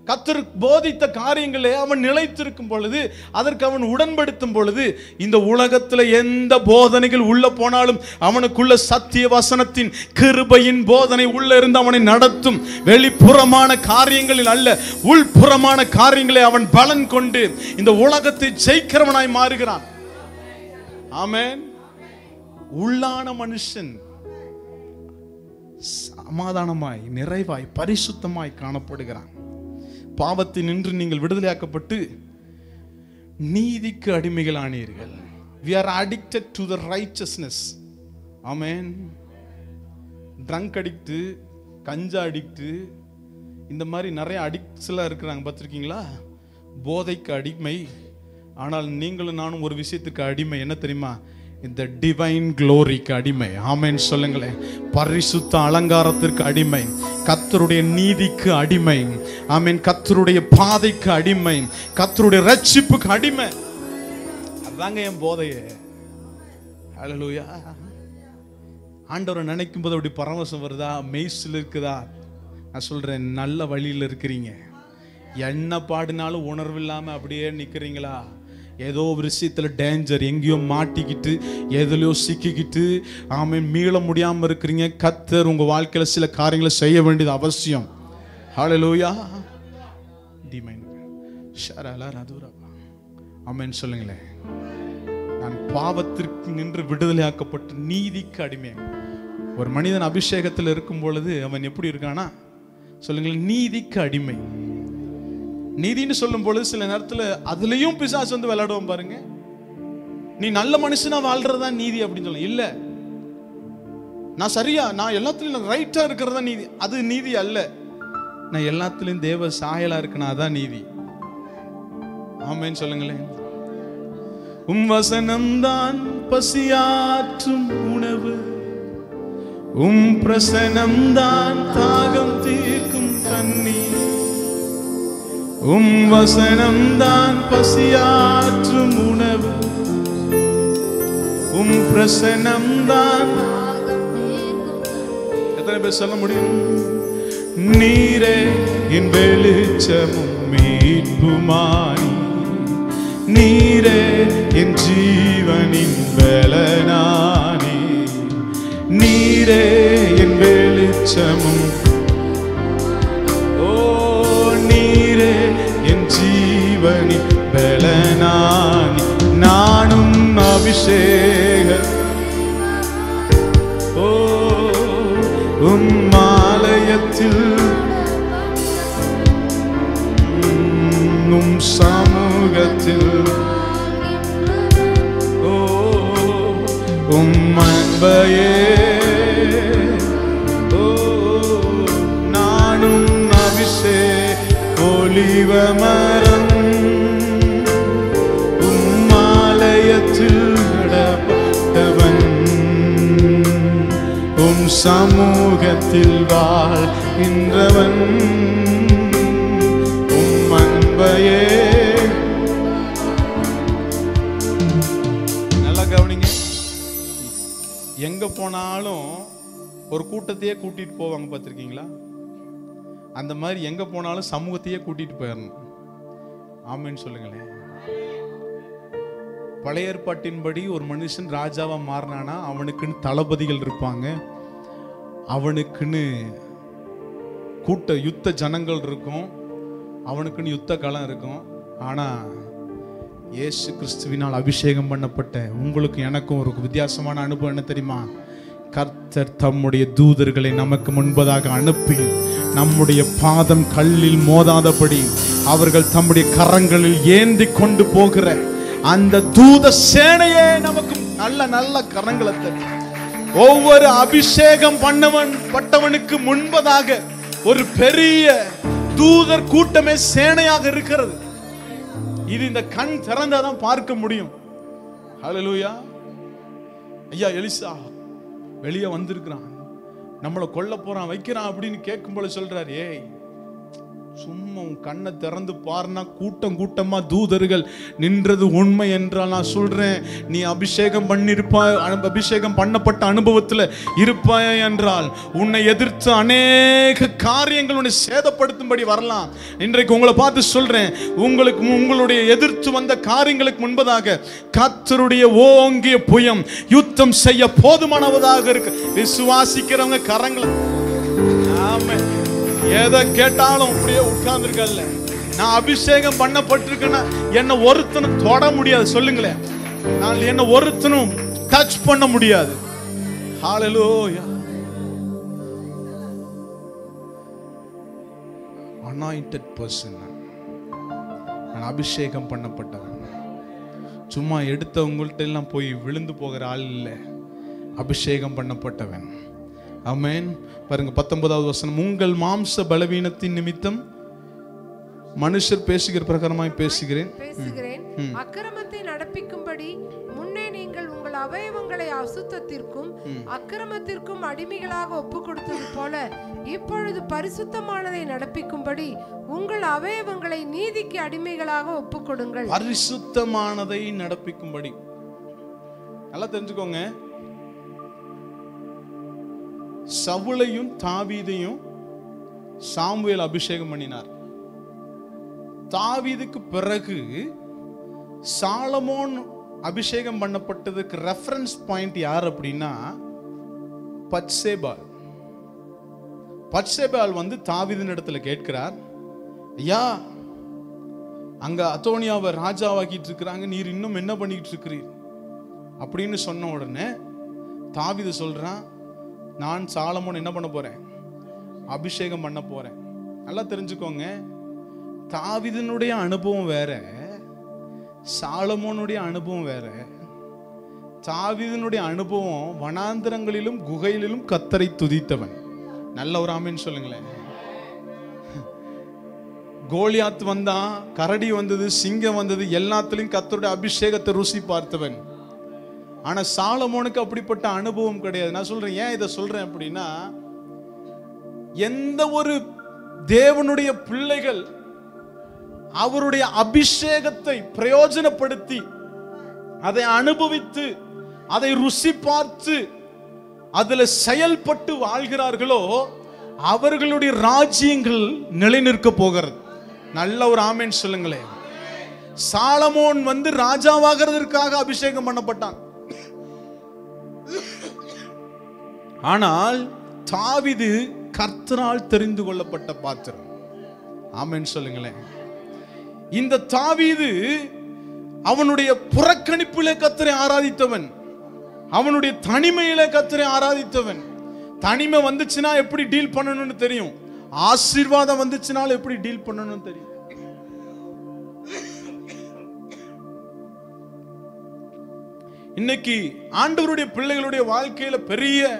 கர்த்தர் போதித்த காரியங்களே அவன் நிலைத்திருக்கும் பொழுது, அதற்கு அவன் உடன்படுத்தும் பொழுது, இந்த உலகத்தில் எந்த போதனைகள் உள்ள போனாலும் அவனுக்குள்ள சத்திய வசனத்தின் கிருபையின் போதனை உள்ள இருந்து அவனை நடத்தும். வெளிப்புறமான காரியங்களில் அல்ல, உள்புறமான காரியங்களை அவன் பலன் கொண்டு இந்த உலகத்தை ஜெயிக்கிறவனாய் மாறுகிறான். ஆமென். உள்ளான மனுஷன் சமாதானமாய், நிறைவாய், பரிசுத்தமாய் காணப்படுகிறான். பாவத்தில் நின்று நீங்கள் விடுதலையாக்கப்பட்டு நீதிக்கு அடிமைகள் ஆனீர்கள். We are addicted to the righteousness. Amen. Drunk addict, கஞ்சா அடிக்ட், இந்த மாதிரி நிறைய அடிக்ட்ஸ்லாம் இருக்கிறாங்க, பார்த்துருக்கீங்களா? போதைக்கு அடிமை. ஆனால் நீங்களும் நானும் ஒரு விஷயத்துக்கு அடிமை. என்ன தெரியுமா? இந்த டிவைன் க்ளோரிக்கு அடிமை. ஆமென் சொல்லுங்களேன். பரிசுத்த அலங்காரத்திற்கு அடிமை, கர்த்தருடைய நீதிக்கு அடிமை. ஆமென். கர்த்தருடைய பாதைக்கு அடிமை, கர்த்தருடைய ரட்சிப்புக்கு அடிமை. அதாங்க என் போதையே. ஹல்லேலூயா. ஆண்டவரை நினைக்கும் போது அப்படி பரவசம் வருதா? மெய்சில் இருக்குதா? நான் சொல்றேன், நல்ல வழியில் இருக்கிறீங்க. என்ன பாடினாலும் உணர்வு இல்லாம அப்படியே நிக்கிறீங்களா? ஏதோ ஒரு விஷயத்துல டேஞ்சர், எங்கேயோ மாட்டிக்கிட்டு எதுலையோ சிக்கிக்கிட்டு ஆமென் மீள முடியாம இருக்கிறீங்க. கர்த்தர் உங்க வாழ்க்கையில சில காரியங்களை செய்ய வேண்டியது அவசியம். ஹல்லேலூயா. ஆமென் சொல்லுங்களேன். நான் பாவத்திற்கு நின்று விடுதலையாக்கப்பட்டு நீதிக்கு அடிமை. ஒரு மனிதன் அபிஷேகத்தில் இருக்கும் பொழுது அவன் எப்படி இருக்கானா சொல்லுங்களேன்? நீதிக்கு அடிமை. நீதின்னு சொல்லும் பொழுது சில நேரத்தில் அதுலயும் பிசாசு வந்து விளையாடுவோம் பாருங்க. நீ நல்ல மனுஷனா வாழ்றதா நீதி அப்படின்னு சொல்ல இல்ல. நான் சரியா, நான் எல்லாத்துலயும் ரைட்டா இருக்கிறதா நீதி. அது நீதி அல்ல. நான் எல்லாத்துலயும் தேவ சாயலா இருக்கணும், அதான் நீதி. ஆமென் சொல்லுங்களேன். உம் வசனம்தான் பசியாற்றும் உணவு, உம் பிரசனம்தான் தாகம் தீர்க்கும் தண்ணீர். உம் வசனம்தான் பசியாற்றும் உணவு, உம் பிரசனம்தான். எத்தனை பேர் சொல்ல முடியும்? நீரே என் வெளிச்சமும் மீட்புமாய், நீரே என் ஜீவனின் பலனானி, நீரே என் வெளிச்சமும், என் ஜீவனின் பலனானி. நானும் அபிஷேக உம் ஆலயத்தில் உம் சமூகத்தில் உம் அன்பையே நானும் அபிஷேக ஒலிவ மரம் உம் ஆலயத்தில் நடப்பட்டவன், உம் சமூகத்தில் வாழ்கின்றவன், உம் அன்பையே. நல்லா கவனிங்க. எங்க போனாலும் ஒரு கூட்டத்தையே கூட்டிட்டு போவாங்க, பார்த்திருக்கீங்களா? அந்த மாதிரி எங்க போனாலும் சமூகத்தையே கூட்டிட்டு போயிடணும். ஆமென் சொல்லுங்களேன். பழைய ஏற்பாட்டின்படி ஒரு மனுஷன் ராஜாவா மாறினானா அவனுக்குன்னு தளபதிகள் இருப்பாங்க, அவனுக்குன்னு கூட்ட யுத்த ஜனங்கள் இருக்கும், அவனுக்குன்னு யுத்த களம் இருக்கும். ஆனா இயேசு கிறிஸ்துவினால் அபிஷேகம் பண்ணப்பட்ட உங்களுக்கு எனக்கும் ஒரு வித்தியாசமான அனுபவம் என்ன தெரியுமா? கர்த்தர் தம்முடைய தூதர்களை நமக்கு முன்பதாக அனுப்பி நம்முடைய பாதம் கல்லில் மோதாதபடி அவர்கள் தம்முடைய கரங்களில் ஏந்தி கொண்டு போகிற அந்த தூத சேனையே நமக்கு நல்ல நல்ல கரங்களை தட்டி ஒவ்வொரு அபிஷேகம் பட்டவனுக்கு முன்பதாக ஒரு பெரிய தூதர் கூட்டமே சேனையாக இருக்கிறது. இது இந்த கண் திறந்தாதான் பார்க்க முடியும். ஹல்லேலூயா. ஐயா எலிசா வெளியே வந்திருக்கிறான், நம்மளை கொல்ல போறான் வைக்கிறான் அப்படின்னு கேட்கும் போல சொல்றாரு, ஏய் சும்மா உன் கண்ணை திறந்து பாருனா கூட்டம் கூட்டமா தூதர்கள் நின்றது உண்மை என்றால் நான் சொல்றேன், நீ அபிஷேகம் பண்ணிருப்பாய், அபிஷேகம் பண்ணப்பட்ட அனுபவத்தில் இருப்பாய் என்றால் உன்னை எதிர்த்து அநேக காரியங்கள் உன்னை சேதப்படுத்தும்படி வரலாம். இன்றைக்கு உங்களை பார்த்து சொல்றேன், உங்களுடைய எதிர்த்து வந்த காரியங்களுக்கு முன்பதாக கர்த்தருடைய ஓங்கிய புயம் யுத்தம் செய்ய போதுமானவதாக இருக்கு. விசுவாசிக்கிறவங்க கரங்களை, ஆமென். எதை கேட்டாலும் அப்படியே உட்கார்ந்துருக்கல. நான் அபிஷேகம் பண்ணப்பட்டிருக்கேன்னா என்ன ஒருத்தனும் தொட முடியாது. சொல்லுங்களேன், நான் என்ன ஒருத்தனும் டச் பண்ண முடியாது. ஹalleluya. anointed person, நான் அபிஷேகம் பண்ணப்பட்டவன். சும்மா எடுத்தவங்கள்ட்ட எல்லாம் போய் விழுந்து போகிற ஆள் இல்லை, அபிஷேகம் பண்ணப்பட்டவன். ஆமென். பாருங்க 19வது வசனம், உங்கள் மாம்ச பலவீனத்தின் நிமித்தம் மனுஷர் பேசுகிற பிரகாரமாய் பேசுகிறேன். அக்கிரமத்தை நடப்பிக்கும்படி முன்னே நீங்கள் உங்கள் அவயவங்களை அசுத்தத்திற்கும் அக்கிரமத்திற்கும் அடிமைகளாக ஒப்பு கொடுத்தது போல இப்பொழுது பரிசுத்தமானதை நடப்பிக்கும்படி உங்கள் அவயவங்களை நீதிக்கு அடிமைகளாக ஒப்பு கொடுங்கள். பரிசுத்தமானதை நடப்பிக்கும்படி. நல்லா தெரிஞ்சுக்கோங்க, சவுலையும் தாவீதையும் சாமுவேல் அபிஷேகம் பண்ணினார். தாவீதுக்கு பிறகு சாலமோன் அபிஷேகம் பண்ணப்பட்டதுக்கு ரெஃபரன்ஸ் பாயிண்ட் யார் அப்படின்னா பத்சேபாள். பத்சேபாள் வந்து தாவீதின் இடத்துல கேட்கிறார், ஐயா அங்க அதோனியாவை ராஜாவாக்கிட்டு இருக்கிறாங்க, நீர் இன்னும் என்ன பண்ணிக்கிட்டு இருக்கிறீர் அப்படின்னு சொன்ன உடனே தாவீது சொல்றான், நான் சாலமோன் என்ன பண்ண போறேன், அபிஷேகம் பண்ண போறேன். நல்லா தெரிஞ்சுக்கோங்க, தாவீதினுடைய அனுபவம் வேற, சாலமோனுடைய அனுபவம் வேற. தாவீதினுடைய அனுபவம் வனாந்தரங்களிலும் குகையிலும் கர்த்தரை துதித்தவன். நல்ல ஒரு ஆமென் சொல்லுங்களேன். கோலியாத் வந்தான், கரடி வந்தது, சிங்கம் வந்தது, எல்லாத்திலையும் கர்த்தருடைய அபிஷேகத்தை ருசி பார்த்தவன். ஆனா சாலமோனுக்கு அப்படிப்பட்ட அனுபவம் கிடையாது. நான் சொல்றேன், ஏன் இதை சொல்றேன் அப்படின்னா, எந்த ஒரு தேவனுடைய பிள்ளைகள் அவருடைய அபிஷேகத்தை பிரயோஜனப்படுத்தி அதை அனுபவித்து அதை ருசி பார்த்து அதுல செயல்பட்டு வாழ்கிறார்களோ அவர்களுடைய ராஜ்யங்கள் நிலைநிற்க போகிறது. நல்ல ஒரு ஆமென் சொல்லுங்களேன். சாலமோன் வந்து ராஜாவாகிறதற்காக அபிஷேகம் பண்ணப்பட்டான். ஆனால் தாவீது கர்த்தரால் தெரிந்து கொள்ளப்பட்ட பாத்திரம். ஆமென் சொல்லுங்களேன். இந்த தாவீது அவனுடைய புறக்கணிப்பிலே கர்த்தரை ஆராதித்தவன், அவனுடைய தனிமையிலே கர்த்தரை ஆராதித்தவன். தனிமை வந்துச்சுன்னா எப்படி டீல் பண்ணணும்னு தெரியும், ஆசீர்வாதம் வந்துச்சுனால எப்படி டீல் பண்ணணும்னு தெரியும். இன்னைக்கு ஆண்டவருடைய பிள்ளைகளுடைய வாழ்க்கையில பெரிய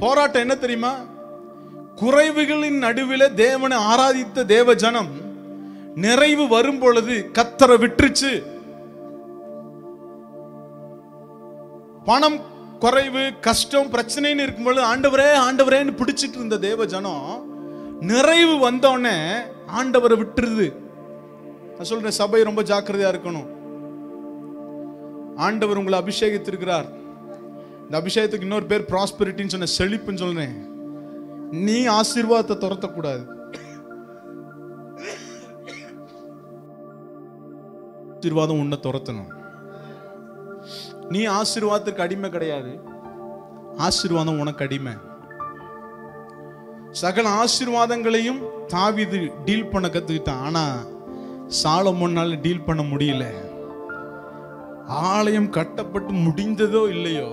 போராட்டம் என்ன தெரியுமா? குறைவுகளின் நடுவில் தேவனை ஆராதித்த தேவ ஜனம் நிறைவு வரும் பொழுது கர்த்தரை விட்டுருச்சு. பணம் குறைவு, கஷ்டம், பிரச்சனைன்னு இருக்கும்போது ஆண்டவரே ஆண்டவரேன்னு பிடிச்சிட்டு இருந்த தேவ ஜனம் நிறைவு வந்தோடனே ஆண்டவரை விட்டுருது. நான் சொல்றேன், சபை ரொம்ப ஜாக்கிரதையா இருக்கணும். ஆண்டவர் உங்களை அபிஷேகித்திருக்கிறார். இந்த அபிஷேகத்துக்கு இன்னொரு பேர் ப்ராஸ்பெரிட்டின்னு சொன்ன, செழிப்புன்னு சொல்றேன். நீ ஆசீர்வாதத்தை துரத்தக்கூடாது. ஆசீர்வாதம் உன்னை துரத்தணும். நீ ஆசீர்வாதத்துக்கு அடிமை கிடையாது, ஆசீர்வாதம் உனக்கு அடிமை. சகல ஆசீர்வாதங்களையும் தாவீது டீல் பண்ண கத்துக்கிட்டான். ஆனா சாலமோனால டீல் பண்ண முடியல. ஆலயம் கட்டப்பட்டு முடிந்ததோ இல்லையோ,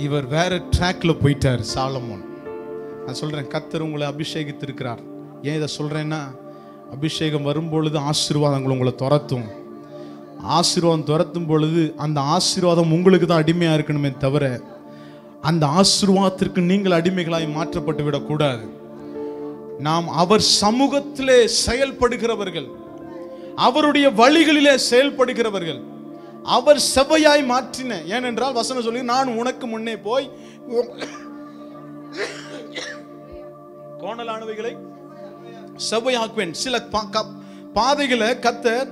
இவர் வேற ட்ராக்ல போயிட்டார் சாலமோன். நான் சொல்றேன், கர்த்தர் உங்களை அபிஷேகித்திருக்கிறார். ஏன் இதை சொல்றேன்னா, அபிஷேகம் வரும்பொழுது ஆசீர்வாதங்கள் உங்களை துரத்தும். ஆசீர்வாதம் துரத்தும் பொழுது அந்த ஆசீர்வாதம் உங்களுக்கு தான் அடிமையா இருக்கணுமே தவிர அந்த ஆசீர்வாதத்திற்கு நீங்கள் அடிமைகளாய் மாற்றப்பட்டு விடக்கூடாது. நாம் அவர் சமூகத்திலே செயல்படுகிறவர்கள், அவருடைய வழிகளிலே செயல்படுகிறவர்கள், அவர் சபையாய் மாற்றின. ஏனென்றால் வசனம் சொல்லி, நான் உனக்கு முன்னே போய் கோணலானவைகளை செவ்வையாக்குவேன். சில பாதைகளை கர்த்தர்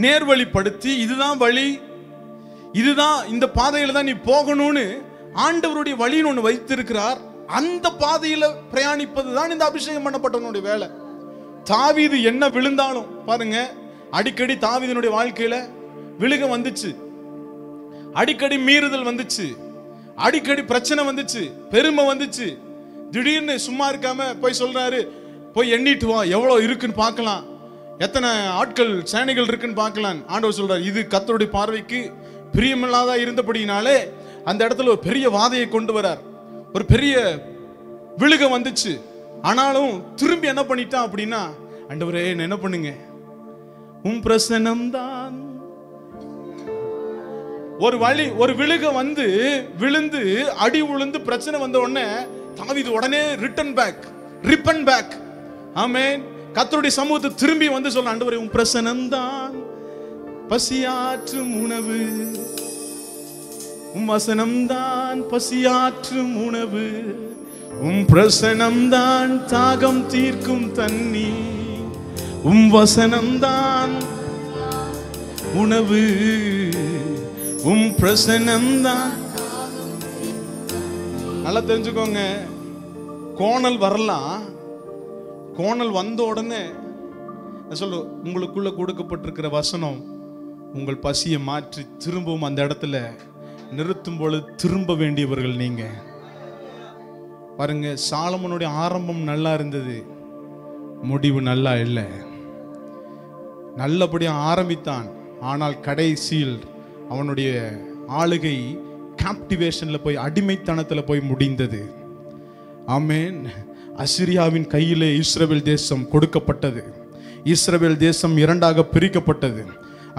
நேர்வழிப்படுத்தி, இதுதான் வழி, இதுதான் இந்த பாதையில தான் நீ போகணும்னு ஆண்டவருடைய வழின்னு ஒன்று வைத்திருக்கிறார். அந்த பாதையில பிரயாணிப்பது தான் இந்த அபிஷேகம் பண்ணப்பட்டவனுடைய வேலை. தாவீது என்ன விழுந்தாலும் பாருங்க, அடிக்கடி தாவீதினுடைய வாழ்க்கையில விழுக வந்துச்சு, அடிக்கடி மீறுதல் வந்துச்சு, அடிக்கடி பிரச்சனை வந்துச்சு, பெருமை வந்துச்சு. திடீர்னு சும்மா இருக்காம போய் சொல்றாரு, போய் எண்ணிட்டு வா, எவ்வளவு இருக்குன்னு பார்க்கலாம், எத்தனை ஆட்கள் சேனைகள் இருக்குன்னு பார்க்கலாம். ஆண்டவர் சொல்றாரு, இது கர்த்தருடைய பார்வைக்கு பிரியமில்லாதா இருந்தபடினாலே அந்த இடத்துல ஒரு பெரிய வாதையை கொண்டு வரார். ஒரு பெரிய விழுக வந்துச்சு. ஆனாலும் திரும்பி என்ன பண்ணிட்டான் அப்படின்னா, ஆண்டவரே என்ன பண்ணுங்க, உம் பிரசன்னம் தான். ஒரு வழி, ஒரு விழுக வந்து விழுந்து அடி உழுந்து பிரச்சனை வந்த உடனே தாவீது உடனே ரிட்டன் பேக். ஆமென். கர்த்தருடைய சமூகத்தை திரும்பி வந்து சொல்ல, ஆண்டவரே உம் பிரசன்னம் தான் பசியாற்றும் உணவு, உம் வசனம் தான் பசியாற்றும் உணவு, உம் பிரசனம் தான் தாகம் தீர்க்கும் தண்ணீர், உம் வசனம் தான் உணவு, உம் பிரசனம் தான். நல்லா தெரிஞ்சுக்கோங்க, கோணல் வரலாம். கோணல் வந்த உடனே சொல்ல, உங்களுக்குள்ள கொடுக்கப்பட்டிருக்கிற வசனம் உங்கள் பசியை மாற்றி திரும்பவும் அந்த இடத்துல நிறுத்தும் பொழுது திரும்ப வேண்டியவர்கள் நீங்க. பாருங்க, சாலமோனுடைய ஆரம்பம் நல்லா இருந்தது, முடிவு நல்லா இல்லை. நல்லபடியா ஆரம்பித்தான், ஆனால் கடைசியில் அவனுடைய ஆளுகை கேப்டிவேஷன்ல போய், அடிமைத்தனத்துல போய் முடிந்தது. ஆமென். அசிரியாவின் கையிலே இஸ்ரவேல் தேசம் கொடுக்கப்பட்டது. இஸ்ரவேல் தேசம் இரண்டாக பிரிக்கப்பட்டது.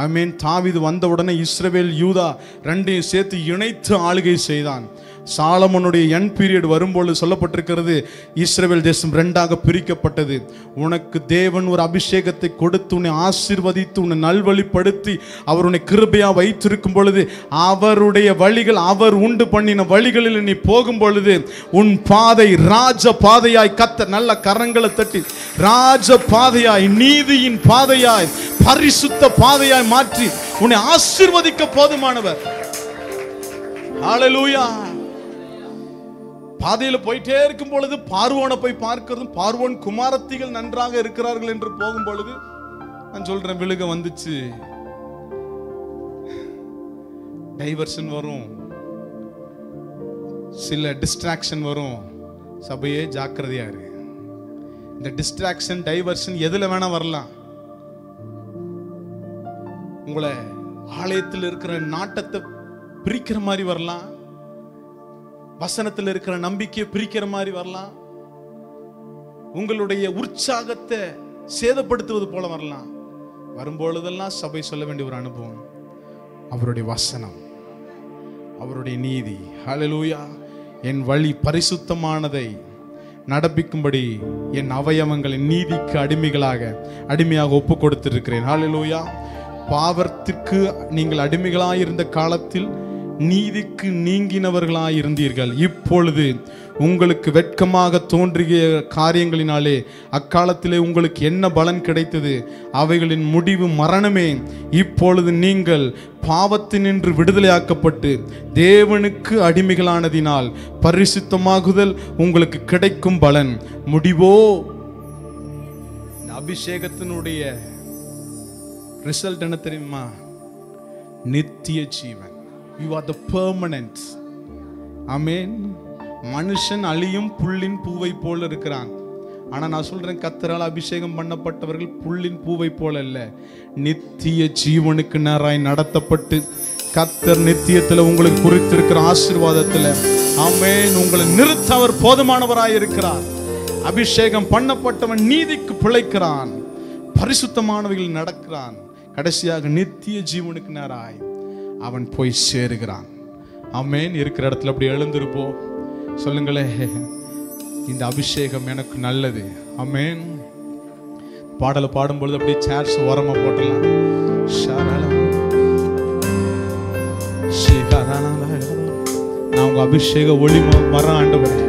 ஆமென். தாவீது வந்த உடனே இஸ்ரவேல் யூதா ரெண்டையும் சேர்த்து இணைத்து ஆளுகை செய்தான். சாலமோனுடைய என் பீரியட் வரும்போது சொல்லப்பட்டிருக்கிறது, இஸ்ரவேல் தேசம் ரெண்டாக பிரிக்கப்பட்டது. உனக்கு தேவன் ஒரு அபிஷேகத்தை கொடுத்து உன்னை ஆசீர்வதித்து உன்னை நல்வழிப்படுத்தி அவர் உன்னை கிருபையா வைத்திருக்கும் பொழுது, அவருடைய வழிகள், அவர் உண்டு பண்ணின வழிகளில் நீ போகும் பொழுது உன் பாதை ராஜ பாதையாய், கர்த்தர் நல்ல கரங்களை தட்டி ராஜ பாதையாய், நீதியின் பாதையாய், பரிசுத்த பாதையாய் மாற்றி உன்னை ஆசீர்வதிக்க போதுமானவர். ஹல்லேலூயா. பாதையில போயிட்டே இருக்கும் பொழுது பார்வோனை போய் பார்க்கிறதும், பார்வோன் குமாரத்திகள் நன்றாக இருக்கிறார்கள் என்று போகும் பொழுது நான் சொல்றேன், விழுக வந்துச்சு, டைவர்ஷன் வரும், சில டிஸ்ட்ராக்ஷன் வரும். சபையே ஜாக்கிரதையா இரு. இந்த டிஸ்ட்ராக்ஷன், டைவர்ஷன் எதுல வேணா வரலாம். உங்களை ஆலயத்தில் இருக்கிற நாட்டத்தை பிரிக்கிற மாதிரி வரலாம், வசனத்தில் இருக்கிற நம்பிக்கையை பிரிக்கிற மாதிரி வரலாம், உங்களுடைய உற்சாகத்தை சேதப்படுத்துவது போல வரலாம். வரும்பொழுதெல்லாம் சபை சொல்ல வேண்டிய ஒரு அனுபவம், அவருடைய வசனம், அவருடைய நீதி. ஹல்லேலூயா. என் வழி பரிசுத்தமானதை நடப்பிக்கும்படி என் அவயவங்களை நீதிக்கு அடிமையாக ஒப்பு கொடுத்திருக்கிறேன். ஹல்லேலூயா. பாவத்திற்கு நீங்கள் அடிமைகளாயிருந்த காலத்தில் நீதிக்கு நீங்கினவர்களாயிருந்தீர்கள். இப்பொழுது உங்களுக்கு வெட்கமாக தோன்றிய காரியங்களினாலே அக்காலத்திலே உங்களுக்கு என்ன பலன் கிடைத்தது? அவைகளின் முடிவு மரணமே. இப்பொழுது நீங்கள் பாவத்தினின்று விடுதலையாக்கப்பட்டு தேவனுக்கு அடிமைகளானதினால் பரிசுத்தமாகுதல் உங்களுக்கு கிடைக்கும் பலன். முடிவோ, அபிஷேகத்தினுடைய ரிசல்ட் என்ன தெரியுமா? நித்திய ஜீவன். You are the permanent. ஆமென். மனுஷன் அழியும் புல்லின் பூவை போல இருக்கிறான். ஆனா நான் சொல்றேன், கர்த்தரால் அபிஷேகம் பண்ணப்பட்டவர்கள் புல்லின் பூவை போல அல்ல, நித்திய ஜீவனுக்கு நேராய் நடத்தப்பட்டு கர்த்தர் நித்தியத்துல உங்களுக்கு குறித்திருக்கிற ஆசீர்வாதத்துல ஆமென் உங்களை நிறுத்த அவர் போதுமானவராய் இருக்கிறார். அபிஷேகம் பண்ணப்பட்டவன் நீதிக்கு பிழைக்கிறான், பரிசுத்தமானவைகள் நடக்கிறான், கடைசியாக நித்திய ஜீவனுக்கு நேராய் அவன் போய் சேருகிறான். ஆமென். இருக்கிற இடத்துல அப்படி எழுந்திருப்போம். சொல்லுங்களே, இந்த அபிஷேகம் எனக்கு நல்லது. ஆமென். பாடலை பாடும்பொழுது அப்படியே சேர்ஸ் ஓரமா போட்டலாம். நான் உங்க அபிஷேக ஒளி மரம் ஆண்டவரே.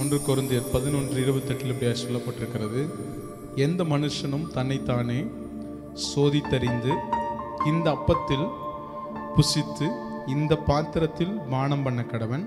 1 கொரிந்தியர் 11:28 இப்படியா சொல்லப்பட்டிருக்கிறது, எந்த மனுஷனும் தன்னைத்தானே சோதித்தறிந்து இந்த அப்பத்தில் புசித்து இந்த பாத்திரத்தில் பானம் பண்ண கடவன்.